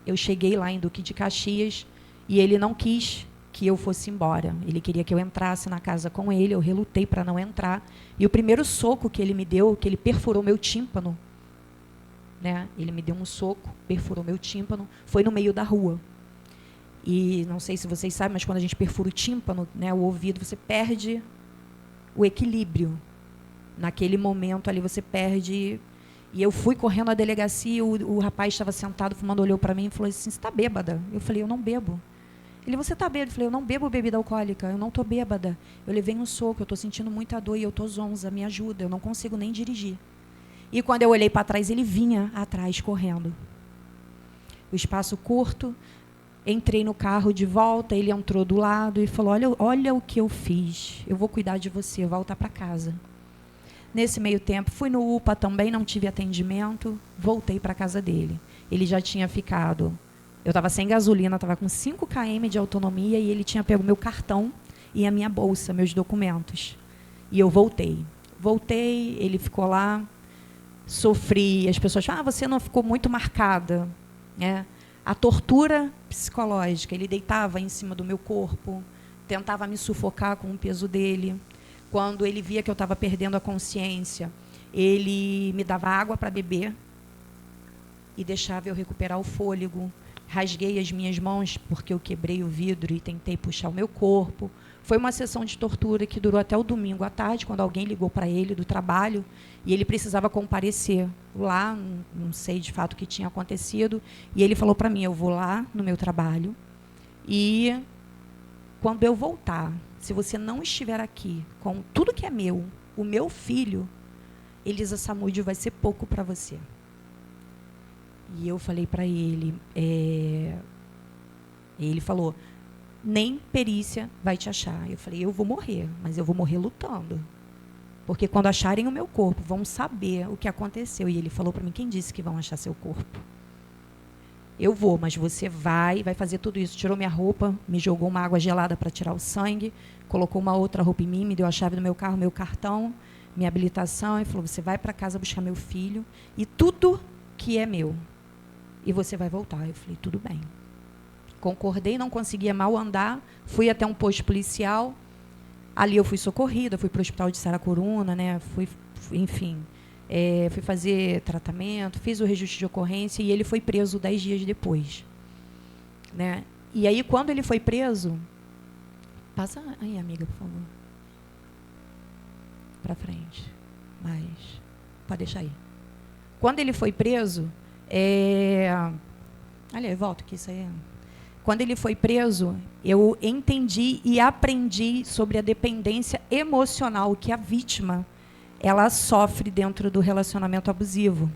eu cheguei lá em Duque de Caxias e ele não quis que eu fosse embora. Ele queria que eu entrasse na casa com ele. Eu relutei para não entrar. E o primeiro soco que ele me deu, que ele perfurou meu tímpano, né? Ele me deu um soco, perfurou meu tímpano, foi no meio da rua. E não sei se vocês sabem, mas quando a gente perfura o tímpano, né, o ouvido, você perde o equilíbrio. Naquele momento ali você perde. E eu fui correndo à delegacia, o rapaz estava sentado fumando, olhou para mim e falou assim, você está bêbada? Eu falei, eu não bebo. Ele, você está bêbada? Eu falei, eu não bebo bebida alcoólica, eu não estou bêbada. Eu levei um soco, eu estou sentindo muita dor e eu estou zonza, me ajuda, eu não consigo nem dirigir. E quando eu olhei para trás, ele vinha atrás, correndo. O espaço curto, entrei no carro de volta, ele entrou do lado e falou, olha o que eu fiz, eu vou cuidar de você, volta para casa. Nesse meio tempo, fui no UPA também, não tive atendimento, voltei para a casa dele. Ele já tinha ficado, eu estava sem gasolina, estava com 5 km de autonomia e ele tinha pego meu cartão e a minha bolsa, meus documentos. E eu voltei. Voltei, ele ficou lá, sofri, as pessoas falam, você não ficou muito marcada, né? A tortura psicológica, ele deitava em cima do meu corpo, tentava me sufocar com o peso dele. Quando ele via que eu estava perdendo a consciência, ele me dava água para beber e deixava eu recuperar o fôlego. Rasguei as minhas mãos porque eu quebrei o vidro e tentei puxar o meu corpo. Foi uma sessão de tortura que durou até o domingo à tarde, quando alguém ligou para ele do trabalho e ele precisava comparecer lá, não sei de fato o que tinha acontecido. E ele falou para mim, eu vou lá no meu trabalho e quando eu voltar, se você não estiver aqui com tudo que é meu, o meu filho, Elisa Samúdio vai ser pouco para você. E eu falei para ele, ele falou, nem perícia vai te achar. Eu falei, eu vou morrer, mas eu vou morrer lutando. Porque quando acharem o meu corpo, vão saber o que aconteceu. E ele falou para mim, quem disse que vão achar seu corpo? Eu vou, mas você vai fazer tudo isso. Tirou minha roupa, me jogou uma água gelada para tirar o sangue, colocou uma outra roupa em mim, me deu a chave do meu carro, meu cartão, minha habilitação, e falou, você vai para casa buscar meu filho e tudo que é meu. E você vai voltar. Eu falei, tudo bem. Concordei, não conseguia mal andar, fui até um posto policial, ali eu fui socorrida, fui para o hospital de Saracuruna, né? Enfim, fui fazer tratamento, fiz o registro de ocorrência e ele foi preso 10 dias depois. Né? E aí, quando ele foi preso... Passa aí, amiga, por favor. Para frente. Mais. Pode deixar aí. Quando ele foi preso... Olha, volta aqui, isso aí... Quando ele foi preso, eu entendi e aprendi sobre a dependência emocional que a vítima ela sofre dentro do relacionamento abusivo,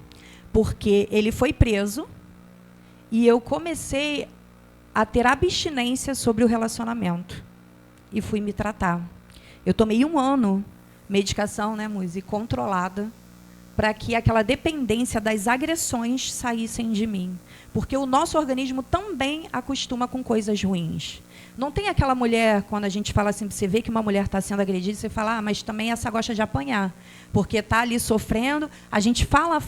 porque ele foi preso e eu comecei a ter abstinência sobre o relacionamento e fui me tratar. Eu tomei 1 ano medicação, né, Muzi, controlada, para que aquela dependência das agressões saíssem de mim, porque o nosso organismo também acostuma com coisas ruins. Não tem aquela mulher, quando a gente fala assim, você vê que uma mulher está sendo agredida, você fala, ah, mas também essa gosta de apanhar, porque está ali sofrendo, a gente fala,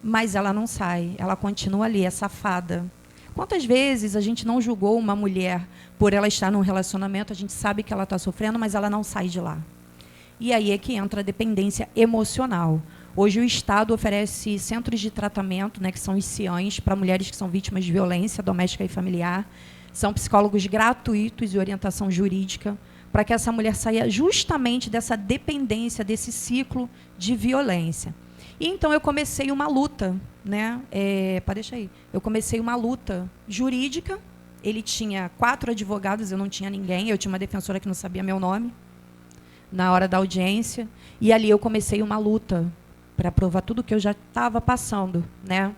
mas ela não sai, ela continua ali, é safada. Quantas vezes a gente não julgou uma mulher por ela estar num relacionamento, a gente sabe que ela está sofrendo, mas ela não sai de lá. E aí é que entra a dependência emocional. Hoje o Estado oferece centros de tratamento, né, que são os CIANs, para mulheres que são vítimas de violência doméstica e familiar. São psicólogos gratuitos e orientação jurídica, para que essa mulher saia justamente dessa dependência, desse ciclo de violência. E então eu comecei uma luta, né? Eu comecei uma luta jurídica. Ele tinha 4 advogados, eu não tinha ninguém, eu tinha uma defensora que não sabia meu nome na hora da audiência, e ali eu comecei uma luta para provar tudo que eu já estava passando, né?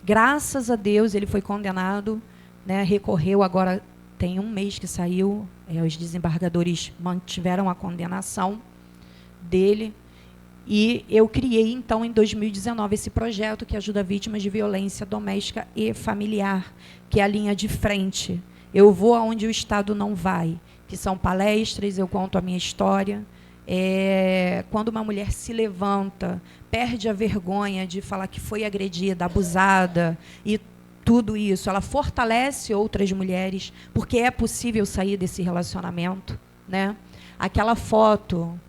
Graças a Deus ele foi condenado, né? Recorreu, agora tem 1 mês que saiu, os desembargadores mantiveram a condenação dele. E eu criei, então, em 2019, esse projeto que ajuda vítimas de violência doméstica e familiar, que é a linha de frente. Eu vou aonde o Estado não vai, que são palestras, eu conto a minha história. Quando uma mulher se levanta, perde a vergonha de falar que foi agredida, abusada, e tudo isso, ela fortalece outras mulheres, porque é possível sair desse relacionamento, né? Aquela foto...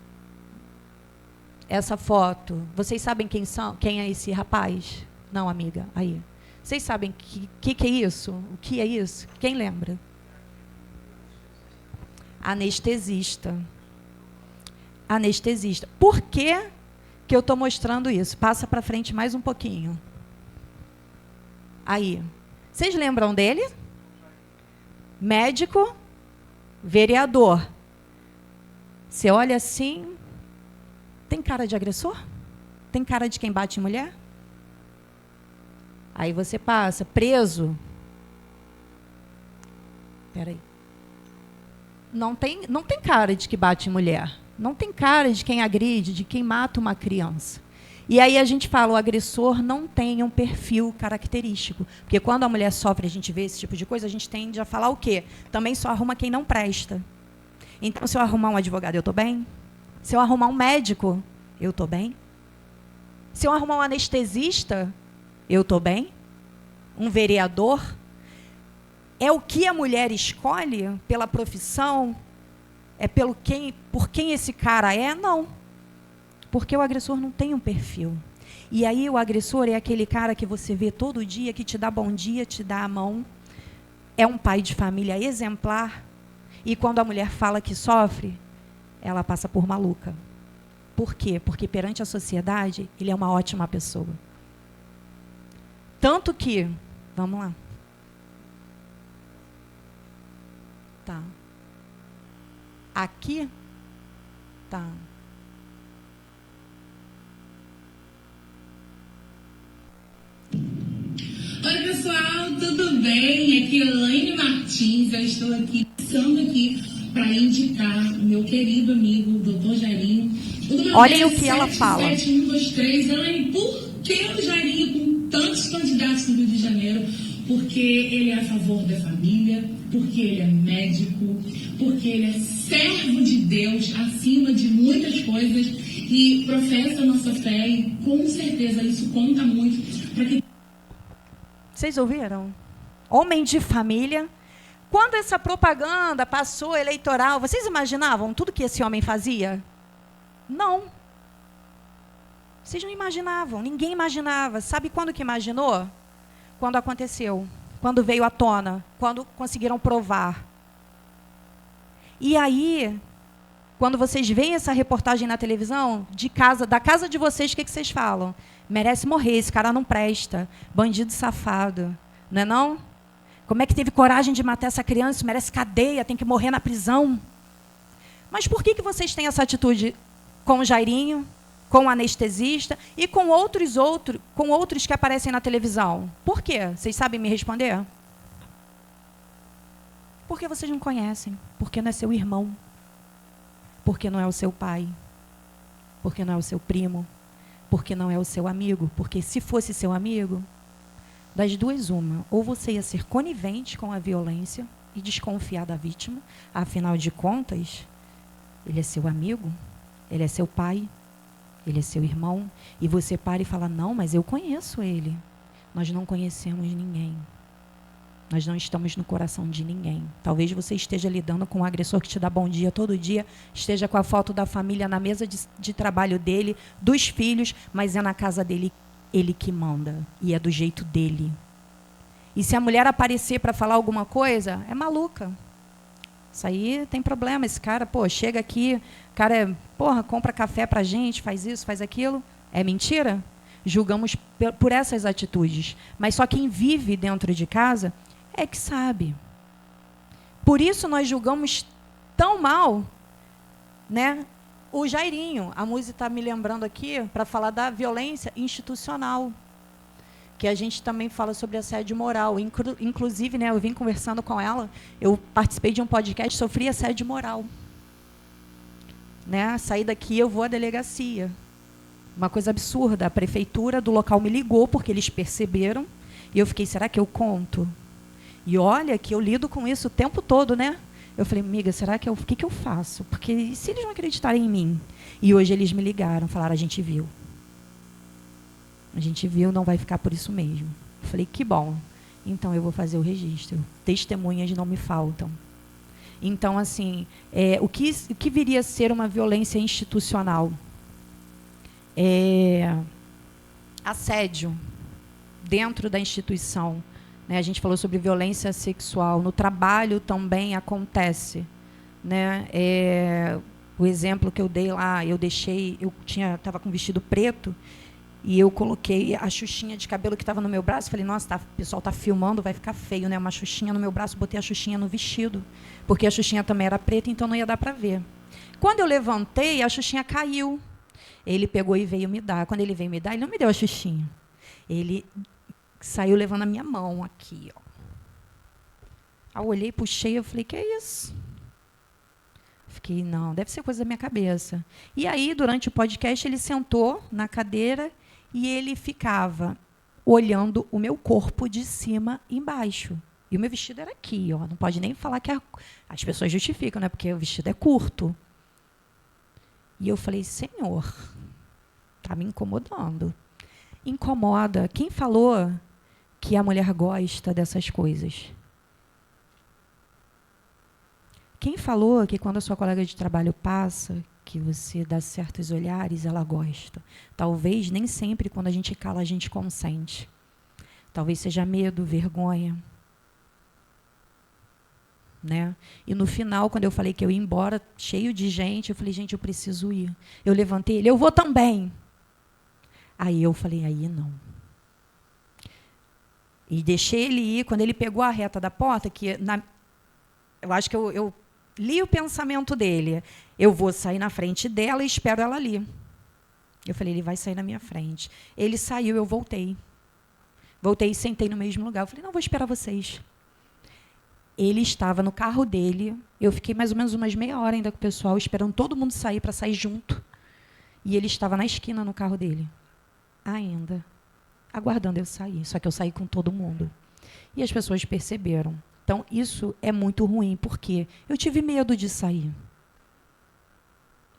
Essa foto, vocês sabem quem é esse rapaz? Não, amiga, aí. Vocês sabem que é isso? O que é isso? Quem lembra? Anestesista. Anestesista. Por que eu estou mostrando isso? Passa para frente mais um pouquinho. Aí. Vocês lembram dele? Médico, vereador. Você olha assim... Tem cara de agressor? Tem cara de quem bate em mulher? Aí você passa, preso. Espera aí. Não tem cara de que bate em mulher. Não tem cara de quem agride, de quem mata uma criança. E aí a gente fala, o agressor não tem um perfil característico. Porque quando a mulher sofre, a gente vê esse tipo de coisa, a gente tende a falar o quê? Também só arruma quem não presta. Então, se eu arrumar um advogado, eu estou bem? Se eu arrumar um médico, eu estou bem? Se eu arrumar um anestesista, eu estou bem? Um vereador? É o que a mulher escolhe pela profissão? É por quem esse cara é? Não. Porque o agressor não tem um perfil. E aí o agressor é aquele cara que você vê todo dia, que te dá bom dia, te dá a mão. É um pai de família exemplar. E quando a mulher fala que sofre, ela passa por maluca. Por quê? Porque perante a sociedade, ele é uma ótima pessoa. Tanto que... Vamos lá. Tá. Aqui? Tá. Oi, pessoal, tudo bem? Aqui é Elaine Martins, eu estou aqui passando aqui para indicar o meu querido amigo, o Dr. Jairinho. Olhem o que ela fala. 7123. Elaine, por que o Jairinho com tantos candidatos no Rio de Janeiro? Porque ele é a favor da família, porque ele é médico, porque ele é servo de Deus acima de muitas coisas e professa a nossa fé e com certeza isso conta muito para que... Vocês ouviram? Homem de família. Quando essa propaganda passou eleitoral, vocês imaginavam tudo que esse homem fazia? Não. Vocês não imaginavam, ninguém imaginava. Sabe quando que imaginou? Quando aconteceu, quando veio à tona, quando conseguiram provar. E aí, quando vocês veem essa reportagem na televisão, da casa de vocês, o que vocês falam? Merece morrer, esse cara não presta, bandido safado, não é não? Como é que teve coragem de matar essa criança? Merece cadeia, tem que morrer na prisão. Mas por que vocês têm essa atitude com o Jairinho, com o anestesista e com outros que aparecem na televisão. Por quê? Vocês sabem me responder? Porque vocês não conhecem. Porque não é seu irmão. Porque não é o seu pai. Porque não é o seu primo. Porque não é o seu amigo. Porque se fosse seu amigo, das duas uma, ou você ia ser conivente com a violência e desconfiar da vítima, afinal de contas, ele é seu amigo, ele é seu pai, ele é seu irmão, e você para e fala, não, mas eu conheço ele. Nós não conhecemos ninguém. Nós não estamos no coração de ninguém. Talvez você esteja lidando com um agressor que te dá bom dia todo dia, esteja com a foto da família na mesa de trabalho dele, dos filhos, mas é na casa dele ele que manda, e é do jeito dele. E se a mulher aparecer para falar alguma coisa, é maluca. Isso aí tem problema. Esse cara, chega aqui, o cara compra café pra gente, faz isso, faz aquilo. É mentira? Julgamos por essas atitudes. Mas só quem vive dentro de casa é que sabe. Por isso nós julgamos tão mal, né? O Jairinho, a música está me lembrando aqui para falar da violência institucional, que a gente também fala sobre assédio moral. Inclusive, né, eu vim conversando com ela, eu participei de um podcast, sofri assédio moral. Né? Saí daqui, eu vou à delegacia. Uma coisa absurda, a prefeitura do local me ligou, porque eles perceberam, e eu fiquei, será que eu conto? E olha que eu lido com isso o tempo todo, né? Eu falei, amiga, será que o que eu faço? Porque se eles não acreditarem em mim? E hoje eles me ligaram, falaram, a gente viu. A gente viu, não vai ficar por isso mesmo. Eu falei, que bom. Então eu vou fazer o registro. Testemunhas não me faltam. Então, assim, o que viria a ser uma violência institucional? Assédio dentro da instituição. Né? A gente falou sobre violência sexual. No trabalho também acontece. Né? O exemplo que eu dei lá, eu estava com um vestido preto e eu coloquei a xuxinha de cabelo que estava no meu braço. Falei, nossa, o pessoal está filmando, vai ficar feio, né? Uma xuxinha no meu braço, botei a xuxinha no vestido, porque a xuxinha também era preta, então não ia dar para ver. Quando eu levantei, a xuxinha caiu. Ele pegou e veio me dar. Quando ele veio me dar, ele não me deu a xuxinha. Ele saiu levando a minha mão aqui. Ó. Aí eu olhei, puxei, eu falei, que é isso? Fiquei, não, deve ser coisa da minha cabeça. E aí, durante o podcast, ele sentou na cadeira e ele ficava olhando o meu corpo de cima e embaixo. E o meu vestido era aqui, ó. Não pode nem falar que as pessoas justificam, né? Porque o vestido é curto. E eu falei, Senhor, está me incomodando. Incomoda. Quem falou que a mulher gosta dessas coisas? Quem falou que quando a sua colega de trabalho passa, que você dá certos olhares, ela gosta? Talvez nem sempre quando a gente cala, a gente consente. Talvez seja medo, vergonha. Né? E no final, quando eu falei que eu ia embora, cheio de gente, eu falei, gente, eu preciso ir. Eu levantei ele, eu vou também. Aí eu falei, aí não. E deixei ele ir. Quando ele pegou a reta da porta, eu acho que eu li o pensamento dele. Eu vou sair na frente dela e espero ela ali. Eu falei, ele vai sair na minha frente. Ele saiu, eu voltei. Voltei e sentei no mesmo lugar. Eu falei, não, vou esperar vocês. Ele estava no carro dele. Eu fiquei mais ou menos umas meia hora ainda com o pessoal, esperando todo mundo sair para sair junto. E ele estava na esquina no carro dele. Ainda. Aguardando eu sair. Só que eu saí com todo mundo. E as pessoas perceberam. Então, isso é muito ruim, porque eu tive medo de sair.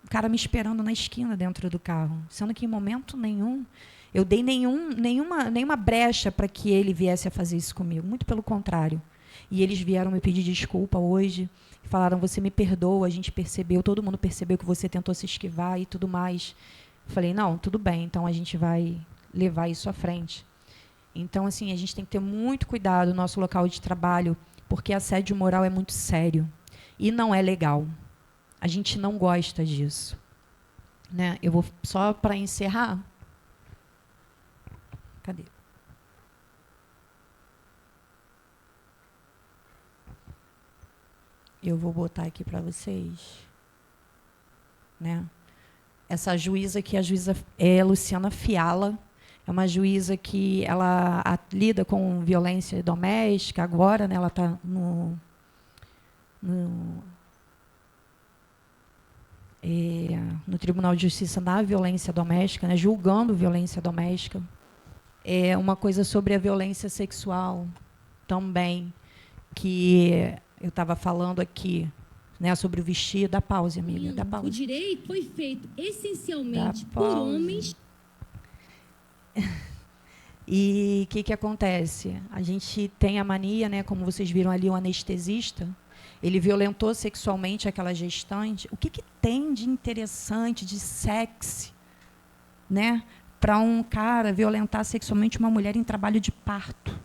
O cara me esperando na esquina dentro do carro, sendo que em momento nenhum eu dei nenhuma brecha para que ele viesse a fazer isso comigo. Muito pelo contrário. E eles vieram me pedir desculpa hoje, falaram, você me perdoa, a gente percebeu, todo mundo percebeu que você tentou se esquivar e tudo mais. Falei, não, tudo bem, então a gente vai levar isso à frente. Então, assim, a gente tem que ter muito cuidado no nosso local de trabalho, porque assédio moral é muito sério e não é legal. A gente não gosta disso. Né? Eu vou, só para encerrar... Cadê? Eu vou botar aqui para vocês. Né? essa juíza, que a juíza é Luciana Fiala, é uma juíza que ela lida com violência doméstica agora, né? Ela está no Tribunal de Justiça na violência doméstica, né? Julgando violência doméstica. É uma coisa sobre a violência sexual também, que eu estava falando aqui, né, sobre o vestido. Dá pause, amiga. Dá pause. O direito foi feito essencialmente por homens. E o que acontece? A gente tem a mania, né, como vocês viram ali, o anestesista, ele violentou sexualmente aquela gestante. O que tem de interessante, de sexy, né, para um cara violentar sexualmente uma mulher em trabalho de parto?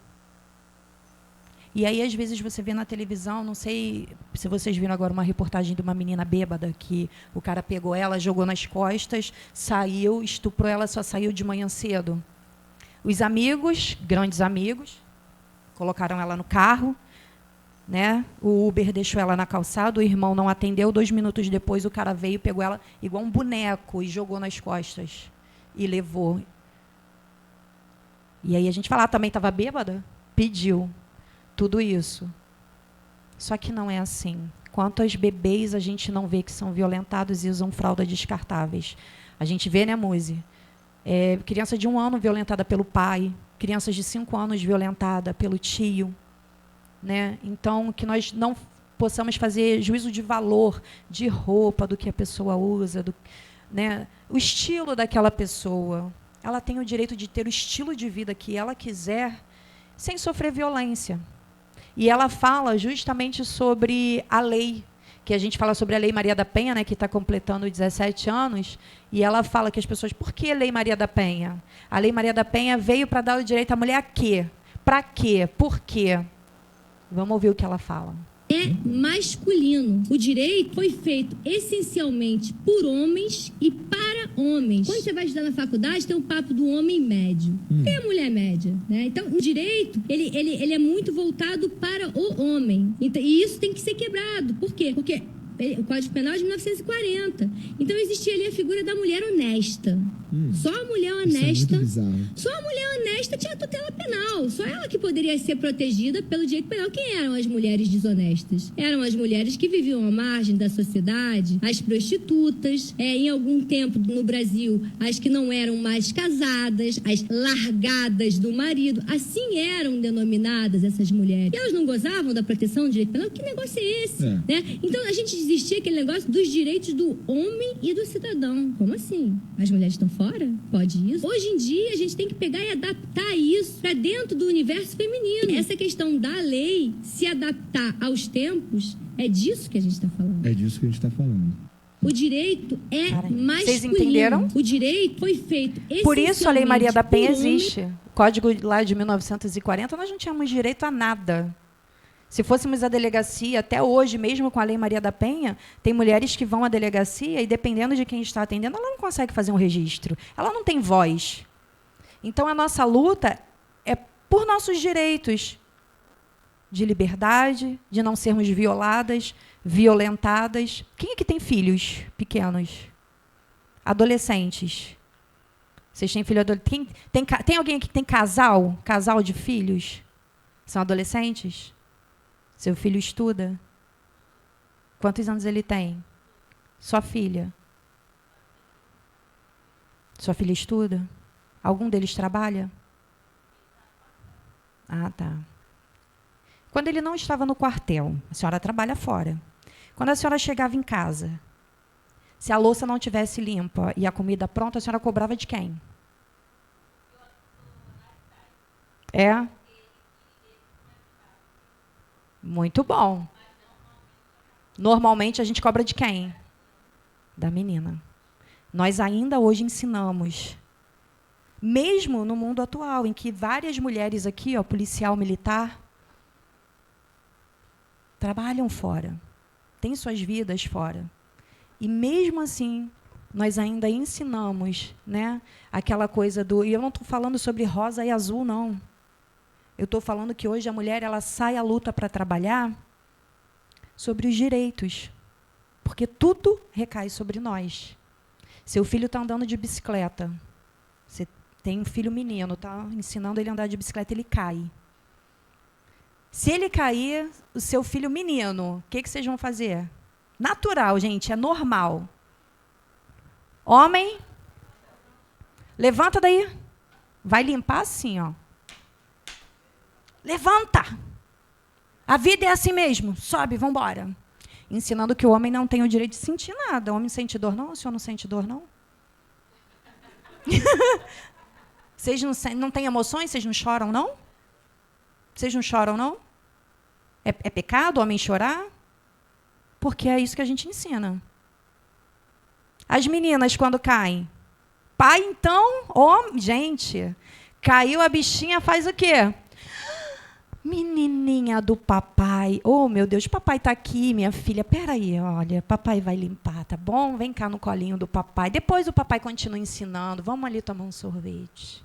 E aí, às vezes, você vê na televisão, não sei se vocês viram agora uma reportagem de uma menina bêbada, que o cara pegou ela, jogou nas costas, saiu, estuprou ela, só saiu de manhã cedo. Os amigos, grandes amigos, colocaram ela no carro, né? O Uber deixou ela na calçada, o irmão não atendeu, 2 minutos depois o cara veio, pegou ela igual um boneco e jogou nas costas e levou. E aí a gente fala, também estava bêbada? Pediu. Tudo isso. Só que não é assim. Quantos bebês a gente não vê que são violentados e usam fraldas descartáveis? A gente vê, né, Muzi? Criança de 1 ano violentada pelo pai, crianças de 5 anos violentada pelo tio, né? Então, que nós não possamos fazer juízo de valor, de roupa, do que a pessoa usa, né? O estilo daquela pessoa. Ela tem o direito de ter o estilo de vida que ela quiser, sem sofrer violência. E ela fala justamente sobre a lei, que a gente fala sobre a Lei Maria da Penha, né, que está completando 17 anos, e ela fala que as pessoas... Por que Lei Maria da Penha? A Lei Maria da Penha veio para dar o direito à mulher a quê? Para quê? Por quê? Vamos ouvir o que ela fala. É masculino. O direito foi feito essencialmente por homens e para homens. Quando você vai estudar na faculdade, tem um papo do homem médio. Tem a mulher média, né? Então, o direito, ele é muito voltado para o homem. Então, e isso tem que ser quebrado. Por quê? Porque o Código Penal é de 1940. Então, existia ali a figura da mulher honesta. Só a mulher honesta... Só a mulher honesta tinha tutela penal. Só ela que poderia ser protegida pelo direito penal. Quem eram as mulheres desonestas? Eram as mulheres que viviam à margem da sociedade, as prostitutas, em algum tempo no Brasil, as que não eram mais casadas, as largadas do marido. Assim eram denominadas essas mulheres. E elas não gozavam da proteção do direito penal? Que negócio é esse? Né? Então, a gente existia aquele negócio dos direitos do homem e do cidadão. Como assim? As mulheres estão fora? Pode isso? Hoje em dia, a gente tem que pegar e adaptar isso para dentro do universo feminino. Essa questão da lei se adaptar aos tempos, é disso que a gente está falando. É disso que a gente está falando. O direito é masculino. Vocês entenderam? O direito foi feito essencialmente por isso a Lei Maria da Penha existe. O Código lá de 1940, nós não tínhamos direito a nada. Se fôssemos à delegacia, até hoje, mesmo com a Lei Maria da Penha, tem mulheres que vão à delegacia e, dependendo de quem está atendendo, ela não consegue fazer um registro. Ela não tem voz. Então, a nossa luta é por nossos direitos de liberdade, de não sermos violadas, violentadas. Quem é que tem filhos pequenos? Adolescentes. Vocês têm filho adolescente? Tem alguém aqui que tem casal? Casal de filhos? São adolescentes? Seu filho estuda? Quantos anos ele tem? Sua filha? Sua filha estuda? Algum deles trabalha? Ah, tá. Quando ele não estava no quartel, a senhora trabalha fora. Quando a senhora chegava em casa, se a louça não tivesse limpa e a comida pronta, a senhora cobrava de quem? É? Muito bom. Normalmente a gente cobra de quem? Da menina. Nós ainda hoje ensinamos, mesmo no mundo atual, em que várias mulheres aqui, policial militar, trabalham fora, têm suas vidas fora. E mesmo assim, nós ainda ensinamos, né, aquela coisa do... E eu não estou falando sobre rosa e azul, não. Eu estou falando que hoje a mulher ela sai à luta para trabalhar sobre os direitos, porque tudo recai sobre nós. Seu filho está andando de bicicleta. Você tem um filho menino, está ensinando ele a andar de bicicleta, ele cai. Se ele cair, o seu filho menino, o que vocês vão fazer? Natural, gente, é normal. Homem, levanta daí. Vai limpar assim, ó. Levanta. A vida é assim mesmo. Sobe, vamos embora. Ensinando que o homem não tem o direito de sentir nada. O homem sente dor, não? O senhor não sente dor, não? Vocês não têm emoções? Vocês não choram, não? Vocês não choram, não? É pecado o homem chorar? Porque é isso que a gente ensina. As meninas, quando caem. Pai, então, gente, caiu a bichinha, faz o quê? Menininha do papai. Oh, meu Deus, papai está aqui, minha filha. Peraí, olha, papai vai limpar, tá bom? Vem cá no colinho do papai. Depois o papai continua ensinando. Vamos ali tomar um sorvete.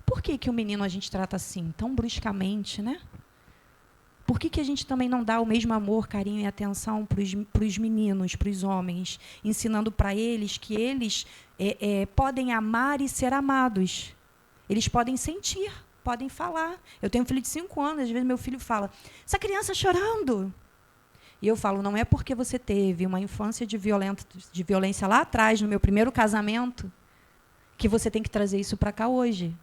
Por que o menino a gente trata assim, tão bruscamente, né? Por que a gente também não dá o mesmo amor, carinho e atenção para os meninos, para os homens, ensinando para eles que eles podem amar e ser amados? Eles podem sentir, podem falar. Eu tenho um filho de 5 anos, às vezes meu filho fala, essa criança chorando. E eu falo, não é porque você teve uma infância de violência lá atrás, no meu primeiro casamento, que você tem que trazer isso para cá hoje.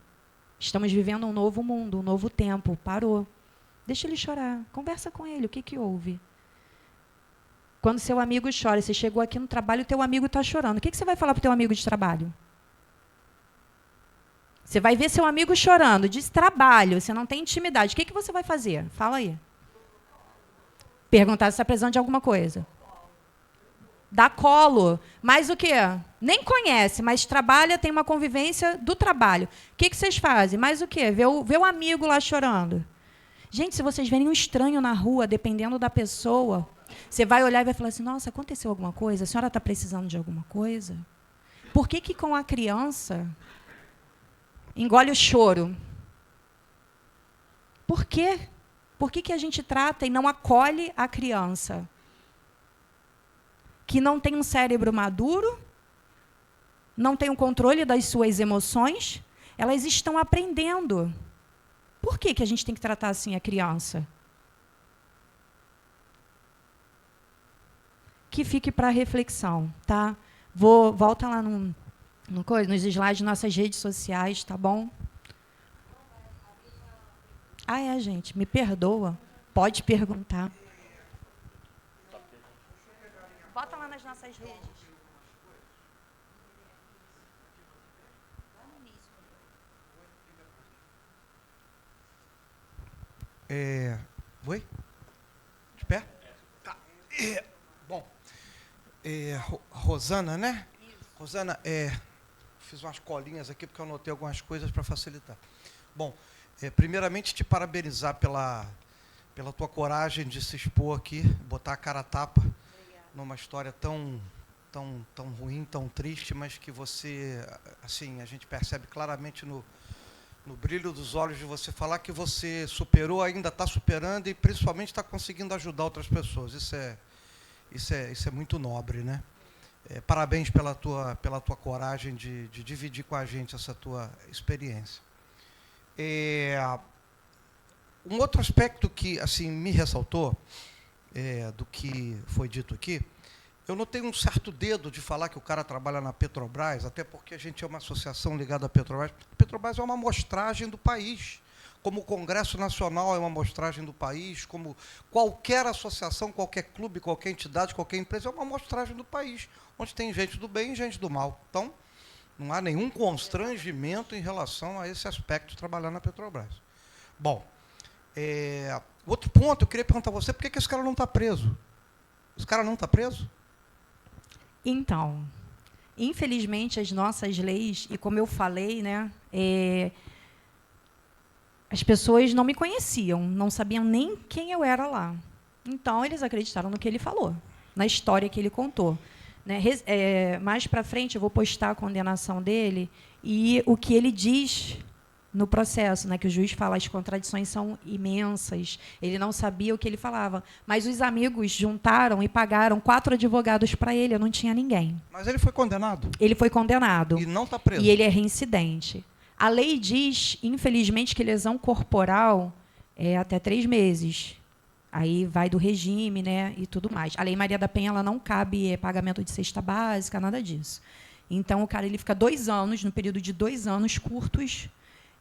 Estamos vivendo um novo mundo, um novo tempo. Parou. Deixa ele chorar. Conversa com ele. O que houve? Quando seu amigo chora, você chegou aqui no trabalho e teu amigo está chorando. O que você vai falar para o teu amigo de trabalho? Você vai ver seu amigo chorando de trabalho, você não tem intimidade. O que você vai fazer? Fala aí. Perguntar se está precisando de alguma coisa. Dá colo. Mas o quê? Nem conhece, mas trabalha, tem uma convivência do trabalho. O que vocês fazem? Mas o quê? Vê o amigo lá chorando. Gente, se vocês verem um estranho na rua, dependendo da pessoa, você vai olhar e vai falar assim, nossa, aconteceu alguma coisa? A senhora está precisando de alguma coisa? Por que com a criança engole o choro? Por quê? Por que a gente trata e não acolhe a criança? Que não tem um cérebro maduro, não tem o controle das suas emoções, elas estão aprendendo. Por que a gente tem que tratar assim a criança? Que fique para reflexão, tá? Volta lá nos slides de nossas redes sociais, tá bom? Gente, me perdoa. Pode perguntar. Bota lá nas nossas redes. Oi? De pé? Tá. Bom, Rosana, né? Isso. Rosana, fiz umas colinhas aqui porque eu anotei algumas coisas para facilitar. Bom, primeiramente te parabenizar pela tua coragem de se expor aqui, botar a cara a tapa. Obrigada. Numa história tão ruim, tão triste, mas que você, assim, a gente percebe claramente no brilho dos olhos de você falar que você superou, ainda está superando e principalmente está conseguindo ajudar outras pessoas. Isso é muito nobre, né? Parabéns pela tua coragem de dividir com a gente essa tua experiência. Um outro aspecto que assim me ressaltou do que foi dito aqui, eu notei um certo dedo de falar que o cara trabalha na Petrobras, até porque a gente é uma associação ligada à Petrobras. A Petrobras é uma amostragem do país, como o Congresso Nacional é uma amostragem do país, como qualquer associação, qualquer clube, qualquer entidade, qualquer empresa é uma amostragem do país, onde tem gente do bem e gente do mal. Então, não há nenhum constrangimento em relação a esse aspecto de trabalhar na Petrobras. Bom, outro ponto, eu queria perguntar a você, por que esse cara não está preso? Esse cara não está preso? Então, infelizmente, as nossas leis, e como eu falei, né, as pessoas não me conheciam, não sabiam nem quem eu era lá. Então, eles acreditaram no que ele falou, na história que ele contou. Né? Mais para frente, eu vou postar a condenação dele, e o que ele diz no processo, né, que o juiz fala, as contradições são imensas, ele não sabia o que ele falava. Mas os amigos juntaram e pagaram 4 advogados para ele, eu não tinha ninguém. Mas ele foi condenado? Ele foi condenado. E não está preso? E ele é reincidente. A lei diz, infelizmente, que lesão corporal é até 3 meses. Aí vai do regime, né, e tudo mais. A Lei Maria da Penha ela não cabe pagamento de cesta básica, nada disso. Então, o cara ele fica 2 anos, no período de 2 anos curtos,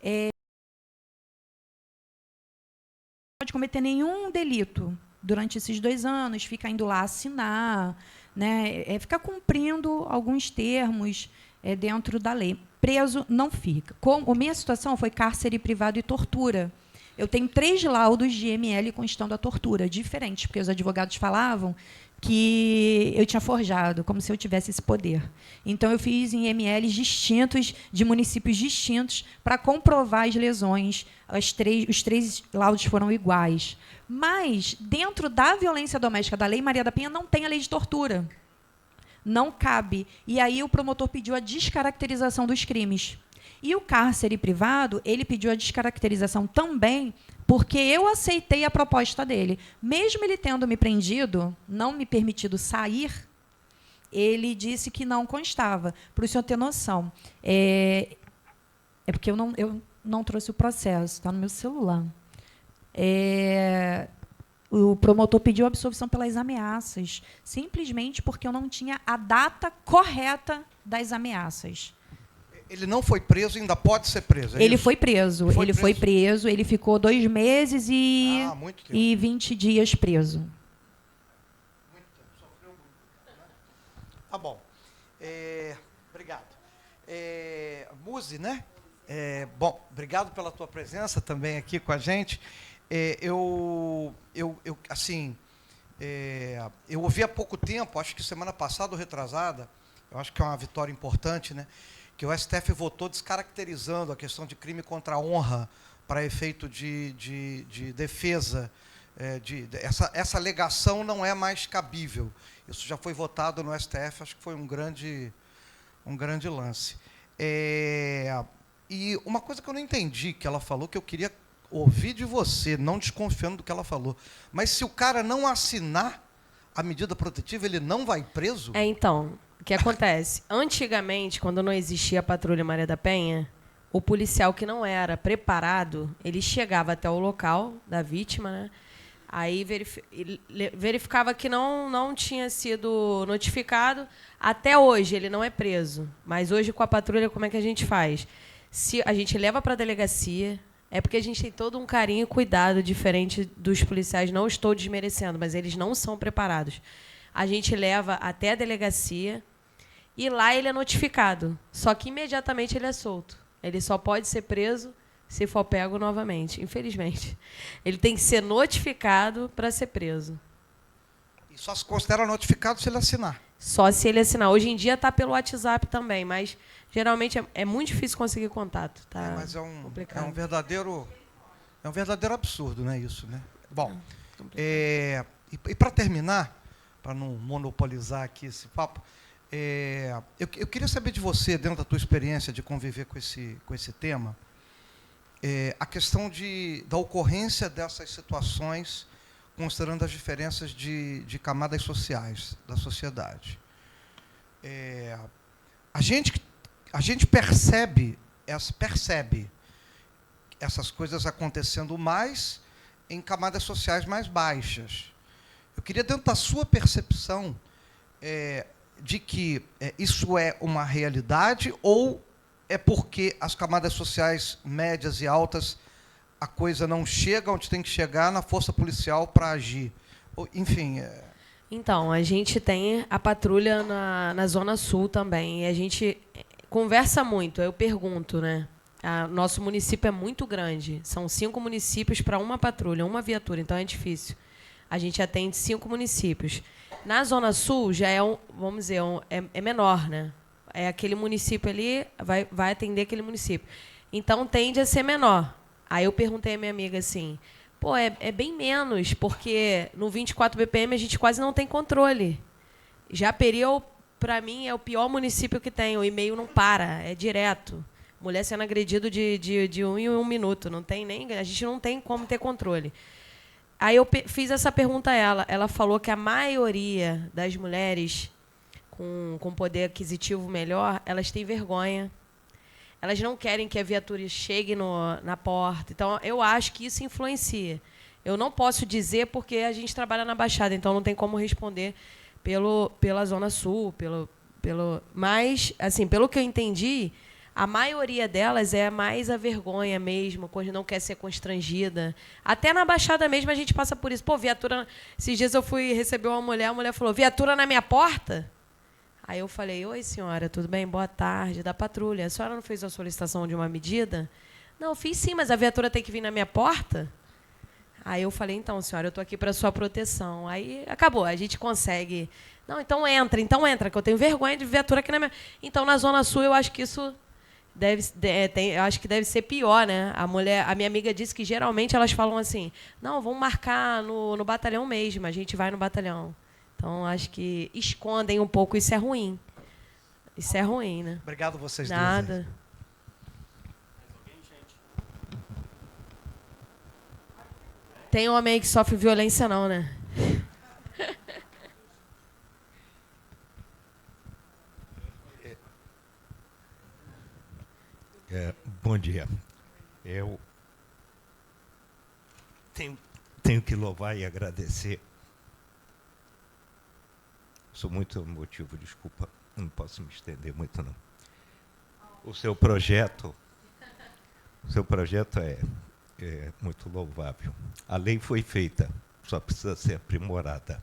não pode cometer nenhum delito durante esses 2 anos, fica indo lá assinar, né, fica cumprindo alguns termos dentro da lei. Preso não fica. A minha situação foi cárcere privado e tortura. Eu tenho 3 laudos de IML constando a tortura, diferentes, porque os advogados falavam que eu tinha forjado, como se eu tivesse esse poder. Então, eu fiz em IMLs distintos, de municípios distintos, para comprovar as lesões. Os 3 laudos foram iguais. Mas, dentro da violência doméstica da Lei Maria da Penha, não tem a lei de tortura. Não cabe. E aí o promotor pediu a descaracterização dos crimes. E o cárcere privado, ele pediu a descaracterização também porque eu aceitei a proposta dele. Mesmo ele tendo me prendido, não me permitido sair, ele disse que não constava. Para o senhor ter noção. É porque eu não trouxe o processo, está no meu celular. O promotor pediu absolvição pelas ameaças, simplesmente porque eu não tinha a data correta das ameaças. Ele não foi preso, ainda pode ser preso? Ele foi preso. Foi preso, ele ficou 2 meses e 20 dias preso. Muito tempo, sofreu muito. Né? Tá bom. Obrigado. Muzi, né? Bom, obrigado pela tua presença também aqui com a gente. Eu ouvi há pouco tempo, acho que semana passada ou retrasada, eu acho que é uma vitória importante, né? Que o STF votou descaracterizando a questão de crime contra a honra para efeito de defesa. Essa alegação não é mais cabível. Isso já foi votado no STF, acho que foi um grande lance. E uma coisa que eu não entendi que ela falou, que eu queria ouvir de você, não desconfiando do que ela falou, mas se o cara não assinar a medida protetiva, ele não vai preso? Então, o que acontece? Antigamente, quando não existia a Patrulha Maria da Penha, o policial que não era preparado, ele chegava até o local da vítima, né? Aí verificava que não tinha sido notificado. Até hoje, ele não é preso. Mas hoje, com a patrulha, como é que a gente faz? Se a gente leva para a delegacia, é porque a gente tem todo um carinho e cuidado diferente dos policiais. Não estou desmerecendo, mas eles não são preparados. A gente leva até a delegacia e lá ele é notificado. Só que imediatamente ele é solto. Ele só pode ser preso se for pego novamente, infelizmente. Ele tem que ser notificado para ser preso. E só se considera notificado se ele assinar? Só se ele assinar. Hoje em dia está pelo WhatsApp também, mas geralmente é muito difícil conseguir contato. Tá mas complicado. É um verdadeiro absurdo, né, isso, né? Bom, e para terminar, para não monopolizar aqui esse papo, eu queria saber de você, dentro da tua experiência de conviver com esse tema, a questão da ocorrência dessas situações, considerando as diferenças de camadas sociais da sociedade. A gente percebe essas coisas acontecendo mais em camadas sociais mais baixas. Eu queria, dentro da sua percepção, de que isso é uma realidade ou é porque as camadas sociais médias e altas, a coisa não chega onde tem que chegar na força policial para agir? Enfim... Então, a gente tem a patrulha na Zona Sul também, e a gente conversa muito, eu pergunto, né? Nosso município é muito grande, são 5 municípios para uma patrulha, uma viatura, então é difícil. A gente atende 5 municípios. Na Zona Sul já vamos dizer, é menor, né? É aquele município ali, vai atender aquele município. Então, tende a ser menor. Aí eu perguntei à minha amiga assim, pô, é bem menos, porque no 24 BPM a gente quase não tem controle. Japeri, para mim, é o pior município que tem, o e-mail não para, é direto. Mulher sendo agredida de 1 em 1 minuto. Não tem nem, a gente não tem como ter controle. Aí eu fiz essa pergunta a ela. Ela falou que a maioria das mulheres com poder aquisitivo melhor, elas têm vergonha. Elas não querem que a viatura chegue na porta. Então, eu acho que isso influencia. Eu não posso dizer porque a gente trabalha na Baixada, então não tem como responder pela Zona Sul. Mas, assim, pelo que eu entendi, a maioria delas é mais a vergonha mesmo, quando não quer ser constrangida. Até na Baixada mesmo a gente passa por isso. Pô, viatura... Esses dias eu fui receber uma mulher, a mulher falou, viatura na minha porta? Aí eu falei, oi, senhora, tudo bem? Boa tarde, da patrulha. A senhora não fez a solicitação de uma medida? Não, fiz sim, mas a viatura tem que vir na minha porta? Aí eu falei, então, senhora, eu estou aqui para sua proteção. Aí acabou, a gente consegue... Não, então entra, que eu tenho vergonha de viatura aqui na minha... Então, na Zona Sul, eu acho que isso eu acho que deve ser pior, né? A minha amiga disse que, geralmente, elas falam assim, não, vamos marcar no batalhão mesmo, a gente vai no batalhão. Então, acho que escondem um pouco, isso é ruim. Isso é ruim, né? Obrigado vocês duas. Nada. Tem homem aí que sofre violência, não, né? Bom dia. Eu tenho que louvar e agradecer. Sou muito emotivo, desculpa, não posso me estender muito, não. O seu projeto é muito louvável. A lei foi feita, só precisa ser aprimorada.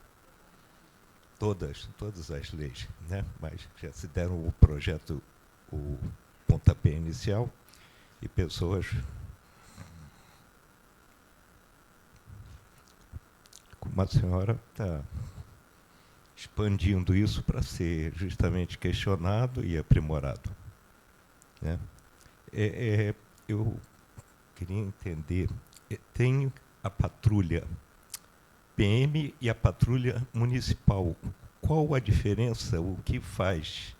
Todas as leis, né? Mas já se deram o projeto, o pontapé inicial, e pessoas como a senhora está expandindo isso para ser justamente questionado e aprimorado, né? Eu queria entender, tem a patrulha PM e a patrulha municipal. Qual a diferença, o que faz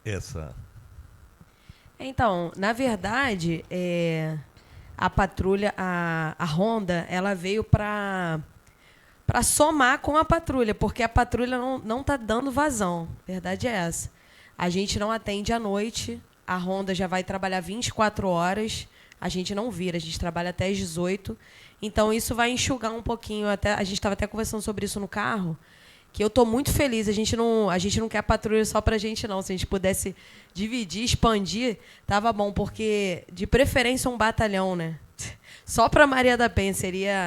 essa... Então, na verdade, a patrulha, a Ronda, ela veio para somar com a patrulha, porque a patrulha não está dando vazão. A verdade é essa. A gente não atende à noite, a Ronda já vai trabalhar 24 horas, a gente não vira, a gente trabalha até às 18. Então, isso vai enxugar um pouquinho. A gente estava até conversando sobre isso no carro, que eu estou muito feliz. A gente não quer patrulha só para a gente, não. Se a gente pudesse dividir, expandir, estava bom, porque, de preferência, um batalhão, né? Só para Maria da Penha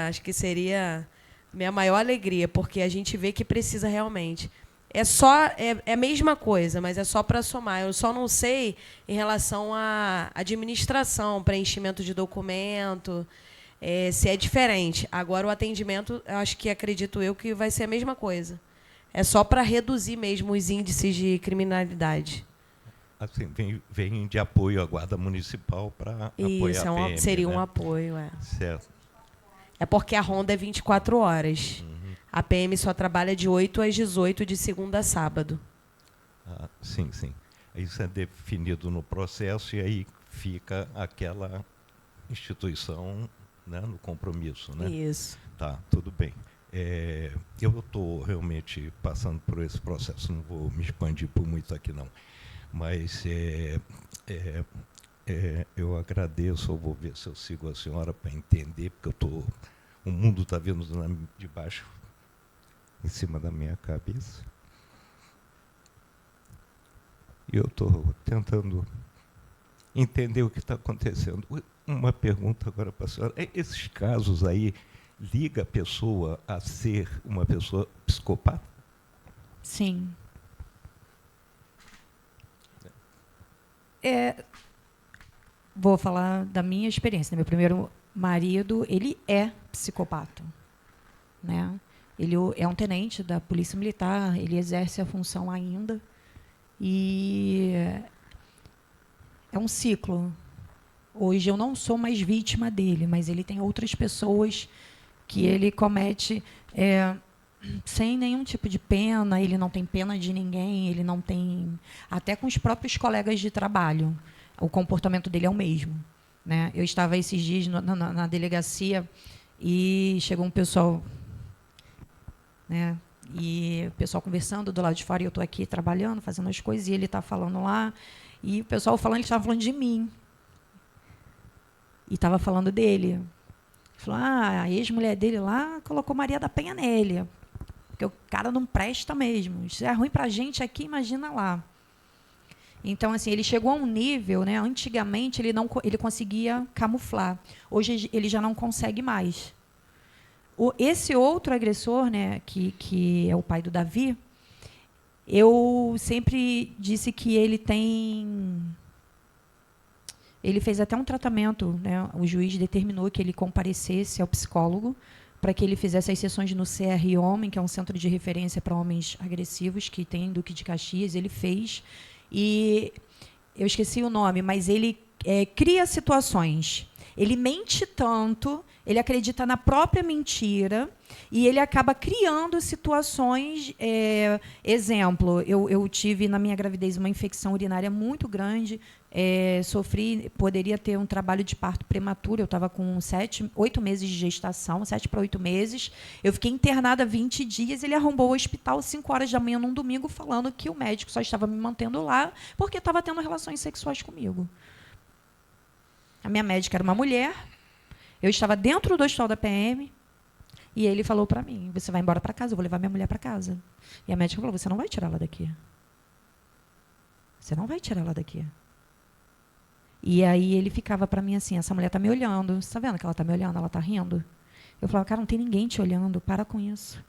acho que seria minha maior alegria, porque a gente vê que precisa realmente. É a mesma coisa, mas é só para somar. Eu só não sei em relação à administração, preenchimento de documento, se é diferente. Agora, o atendimento, acredito eu, que vai ser a mesma coisa. É só para reduzir mesmo os índices de criminalidade. Assim, vem de apoio à Guarda Municipal para apoiar a PM, seria né? um apoio, Certo. É porque a Ronda é 24 horas. Uhum. A PM só trabalha de 8 às 18, de segunda a sábado. Sim. Isso é definido no processo e aí fica aquela instituição, né, no compromisso, né? Isso. Tá, tudo bem. Eu estou realmente passando por esse processo, não vou me expandir por muito aqui, não. Mas eu agradeço, eu vou ver se eu sigo a senhora para entender, porque o mundo está vindo de baixo, em cima da minha cabeça. E eu estou tentando entender o que está acontecendo. Uma pergunta agora para a senhora. Esses casos aí, liga a pessoa a ser uma pessoa psicopata? Sim. Vou falar da minha experiência. Meu primeiro marido, ele é psicopata, né? Ele é um tenente da Polícia Militar, ele exerce a função ainda. E é um ciclo. Hoje eu não sou mais vítima dele, mas ele tem outras pessoas que ele comete sem nenhum tipo de pena, ele não tem pena de ninguém, ele não tem... Até com os próprios colegas de trabalho. o comportamento dele é o mesmo, né? Eu estava esses dias na delegacia e chegou um pessoal, né? E o pessoal conversando do lado de fora, e eu estou aqui trabalhando, fazendo as coisas, e ele está falando lá, e o pessoal falando, ele estava falando de mim. E estava falando dele. Ele falou, a ex-mulher dele lá colocou Maria da Penha nele. Porque o cara não presta mesmo. Isso é ruim para a gente aqui, imagina lá. Então, assim, ele chegou a um nível, né? Antigamente ele conseguia camuflar. Hoje ele já não consegue mais. Esse outro agressor, né, que é o pai do Davi, eu sempre disse que ele fez até um tratamento, né? O juiz determinou que ele comparecesse ao psicólogo para que ele fizesse as sessões no CR Homem, que é um centro de referência para homens agressivos que tem em Duque de Caxias. Ele fez. E eu esqueci o nome, mas ele cria situações. Ele mente tanto, ele acredita na própria mentira e ele acaba criando situações. Exemplo, eu tive na minha gravidez uma infecção urinária muito grande, poderia ter um trabalho de parto prematuro, eu estava com 8 meses de gestação, 7 para 8 meses, eu fiquei internada 20 dias, ele arrombou o hospital 5 horas da manhã num domingo, falando que o médico só estava me mantendo lá porque estava tendo relações sexuais comigo. A minha médica era uma mulher, eu estava dentro do hospital da PM, e ele falou para mim, você vai embora para casa, eu vou levar minha mulher para casa. E a médica falou, você não vai tirar ela daqui. Você não vai tirar ela daqui. E aí ele ficava para mim assim, essa mulher está me olhando, você está vendo que ela está me olhando, ela está rindo? Eu falava, cara, não tem ninguém te olhando, para com isso.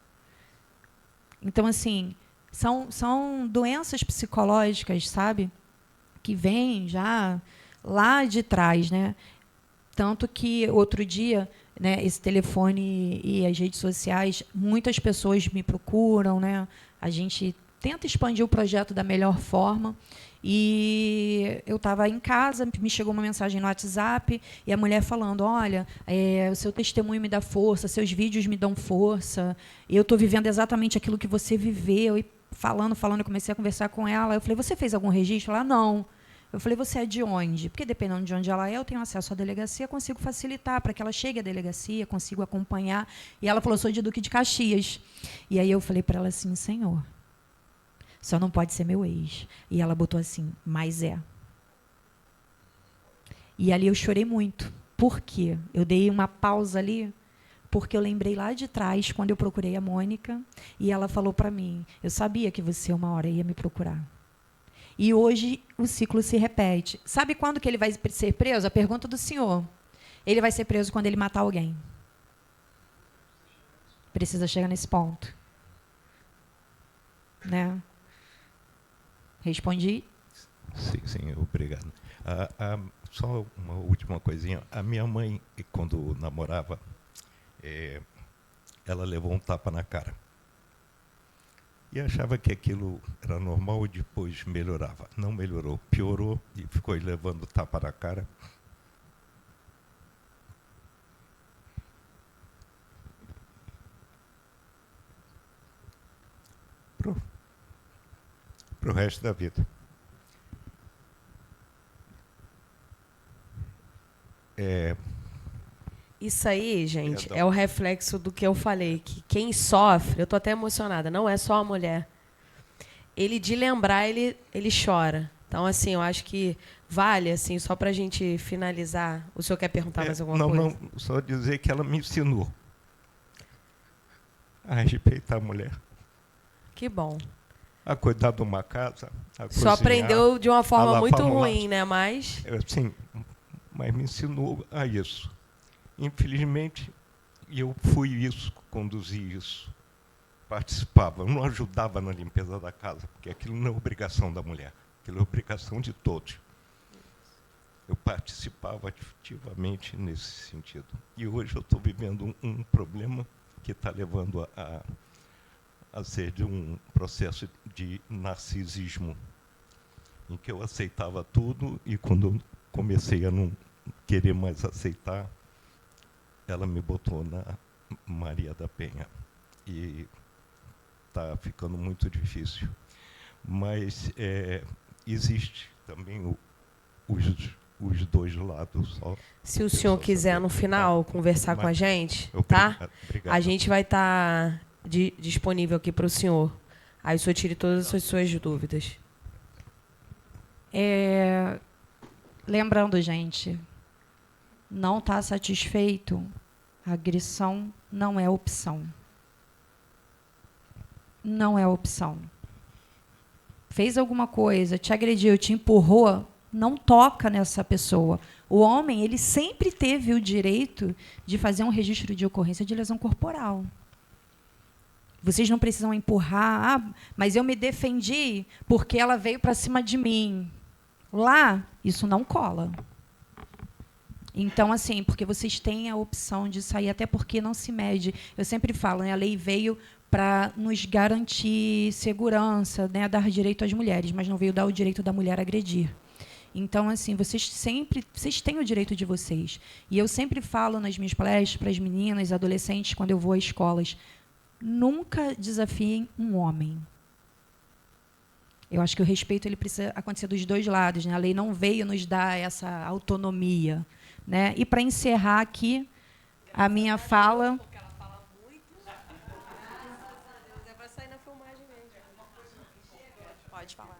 Então, assim, são doenças psicológicas, sabe, que vêm já lá de trás, né? Tanto que outro dia, né, esse telefone e as redes sociais, muitas pessoas me procuram, né? A gente tenta expandir o projeto da melhor forma. E eu estava em casa, me chegou uma mensagem no WhatsApp e a mulher falando, olha, o seu testemunho me dá força, seus vídeos me dão força, eu estou vivendo exatamente aquilo que você viveu. E falando, eu comecei a conversar com ela. Eu falei, você fez algum registro? Ela, não. Eu falei, você é de onde? Porque, dependendo de onde ela é, eu tenho acesso à delegacia, consigo facilitar para que ela chegue à delegacia, consigo acompanhar. E ela falou, sou de Duque de Caxias. E aí eu falei para ela assim, senhor, só não pode ser meu ex. E ela botou assim, mas é. E ali eu chorei muito. Por quê? Eu dei uma pausa ali, porque eu lembrei lá de trás, quando eu procurei a Mônica, e ela falou para mim, eu sabia que você uma hora ia me procurar. E hoje o ciclo se repete. Sabe quando que ele vai ser preso? A pergunta do senhor. Ele vai ser preso quando ele matar alguém. Precisa chegar nesse ponto. Né? Respondi? Sim, obrigado. Só uma última coisinha. A minha mãe, quando namorava, ela levou um tapa na cara. E achava que aquilo era normal e depois melhorava. Não melhorou, piorou e ficou levando tapa na cara. Pro resto da vida. Isso aí, gente, é o reflexo do que eu falei, que quem sofre, eu estou até emocionada, não é só a mulher. Ele, de lembrar, ele chora. Então, assim, eu acho que vale, assim, só para a gente finalizar. O senhor quer perguntar mais alguma coisa? Não, só dizer que ela me ensinou a respeitar a mulher. Que bom. A cuidar de uma casa, a Só cozinhar, aprendeu de uma forma muito ruim, laço. né? Mas Sim, mas me ensinou a isso. Infelizmente, eu fui isso, conduzi isso, participava, não ajudava na limpeza da casa, porque aquilo não é obrigação da mulher, aquilo é obrigação de todos. Eu participava ativamente nesse sentido. E hoje eu estou vivendo um problema que está levando a ser de um processo de narcisismo, em que eu aceitava tudo e quando eu comecei a não querer mais aceitar, ela me botou na Maria da Penha. E está ficando muito difícil. Mas existe também os dois lados. Só. Se o senhor quiser, no final, conversar com a gente, tá? Obrigado. A gente vai estar disponível aqui para o senhor. Aí o senhor tire todas as suas dúvidas. Lembrando, gente, não está satisfeito, a agressão não é opção. Não é opção. Fez alguma coisa, te agrediu, te empurrou, não toca nessa pessoa. O homem, ele sempre teve o direito de fazer um registro de ocorrência de lesão corporal. Vocês não precisam empurrar, mas eu me defendi porque ela veio para cima de mim. Lá, isso não cola. Então, assim, porque vocês têm a opção de sair, até porque não se mede. Eu sempre falo, né, a lei veio para nos garantir segurança, né, dar direito às mulheres, mas não veio dar o direito da mulher a agredir. Então, assim, vocês têm o direito de vocês. E eu sempre falo nas minhas palestras para as meninas, adolescentes, quando eu vou a escolas, nunca desafiem um homem. Eu acho que o respeito ele precisa acontecer dos dois lados, né? A lei não veio nos dar essa autonomia, né? E para encerrar aqui a minha fala, vai sair na filmagem mesmo. Pode falar.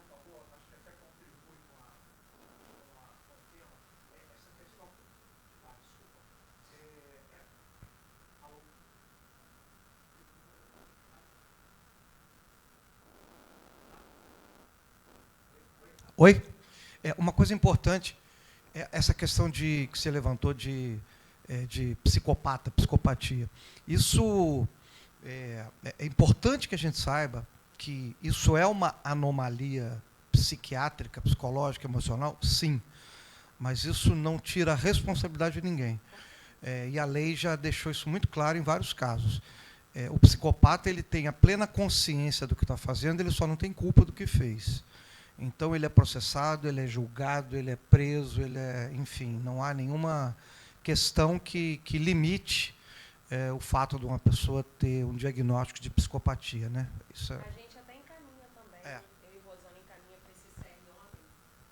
Oi? Uma coisa importante é essa questão que você levantou de psicopatia. Isso é importante que a gente saiba que isso é uma anomalia psiquiátrica, psicológica, emocional, sim. Mas isso não tira a responsabilidade de ninguém. E a lei já deixou isso muito claro em vários casos. O psicopata ele tem a plena consciência do que está fazendo, ele só não tem culpa do que fez. Então, ele é processado, ele é julgado, ele é preso, enfim, não há nenhuma questão que limite o fato de uma pessoa ter um diagnóstico de psicopatia, né? Isso A gente até encaminha também. Eu e Rosana encaminha para esse CRM,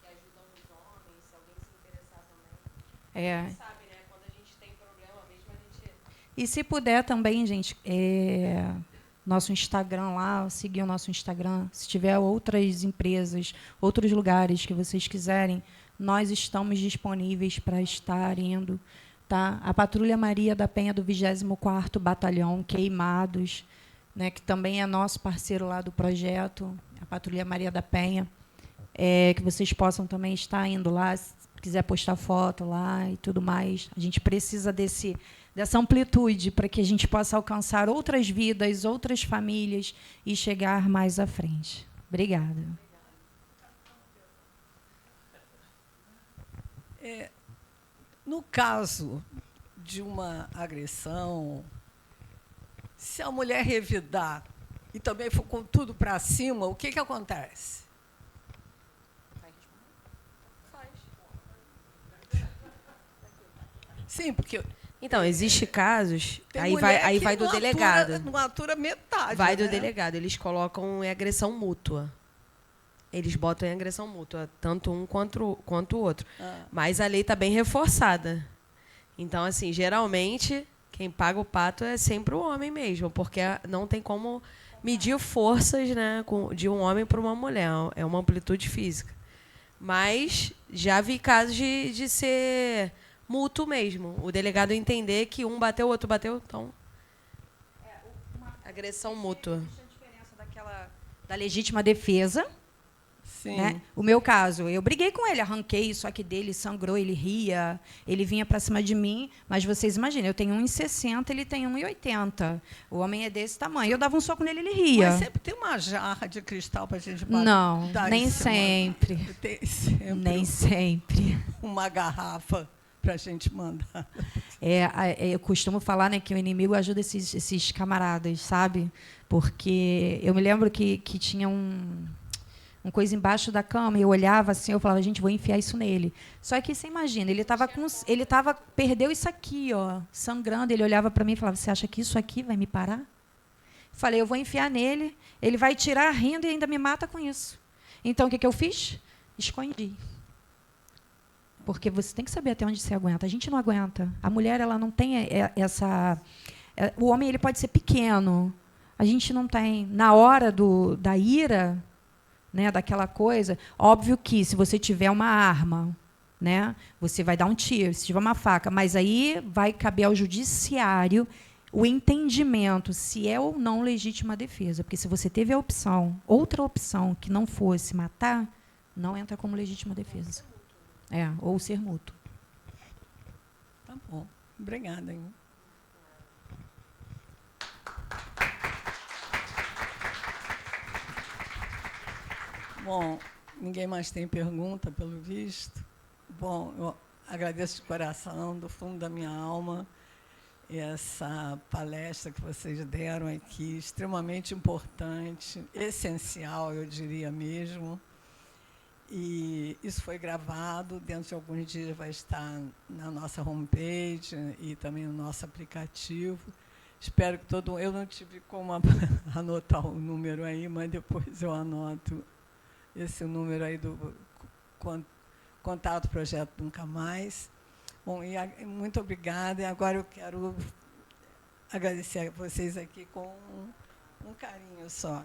que ajudam os homens, se alguém se interessar também. A gente sabe, né? Quando a gente tem problema mesmo, a gente... E se puder também, gente, nosso Instagram lá, seguir o nosso Instagram. Se tiver outras empresas, outros lugares que vocês quiserem, nós estamos disponíveis para estar indo. Tá? A Patrulha Maria da Penha do 24º Batalhão, Queimados, né, que também é nosso parceiro lá do projeto, a Patrulha Maria da Penha, que vocês possam também estar indo lá, se quiser postar foto lá e tudo mais. A gente precisa dessa amplitude para que a gente possa alcançar outras vidas, outras famílias e chegar mais à frente. Obrigada. No caso de uma agressão, se a mulher revidar e também for com tudo para cima, o que acontece? Sim, porque... Então, existem casos, Tem aí mulher vai que do delegado. Não atura metade. Vai do né? delegado. Eles colocam em agressão mútua. Eles botam em agressão mútua, tanto um quanto o outro. Mas a lei está bem reforçada. Então, assim, geralmente, quem paga o pato é sempre o homem mesmo, porque não tem como medir forças, né, de um homem para uma mulher. É uma amplitude física. Mas já vi casos de ser mútuo mesmo. O delegado entender que um bateu, o outro bateu, então... agressão mútua. Existe a diferença da legítima defesa. Sim. Né? O meu caso, eu briguei com ele, arranquei isso aqui dele, sangrou, ele ria, ele vinha para cima de mim, mas vocês imaginem, eu tenho 1,60, ele tem 1,80. O homem é desse tamanho. Eu dava um soco nele, ele ria. Mas sempre tem uma jarra de cristal para a gente bater. Não, nem sempre. Tem sempre. Nem sempre. Uma garrafa para a gente mandar. Eu costumo falar, né, que o inimigo ajuda esses camaradas, sabe? Porque eu me lembro que tinha uma coisa embaixo da cama, e eu olhava assim, eu falava, gente, vou enfiar isso nele. Só que você imagina, perdeu isso aqui, ó, sangrando, ele olhava para mim e falava, você acha que isso aqui vai me parar? Falei, eu vou enfiar nele, ele vai tirar rindo e ainda me mata com isso. Então, o que eu fiz? Escondi. Porque você tem que saber até onde você aguenta. A gente não aguenta. A mulher, ela não tem essa... O homem, ele pode ser pequeno. A gente não tem. Na hora da ira, né, daquela coisa, óbvio que se você tiver uma arma, né, você vai dar um tiro, se tiver uma faca, mas aí vai caber ao judiciário o entendimento se é ou não legítima defesa. Porque se você teve a opção, outra opção que não fosse matar, não entra como legítima defesa. Ou ser mútuo. Tá bom. Obrigada, hein? Bom, ninguém mais tem pergunta, pelo visto. Bom, eu agradeço de coração, do fundo da minha alma, essa palestra que vocês deram aqui, extremamente importante, essencial, eu diria mesmo. E isso foi gravado, dentro de alguns dias vai estar na nossa homepage e também no nosso aplicativo. Espero que todo mundo... Eu não tive como anotar o número aí, mas depois eu anoto esse número aí do contato Projeto Nunca Mais. Bom, e muito obrigada. E agora eu quero agradecer a vocês aqui com um carinho só.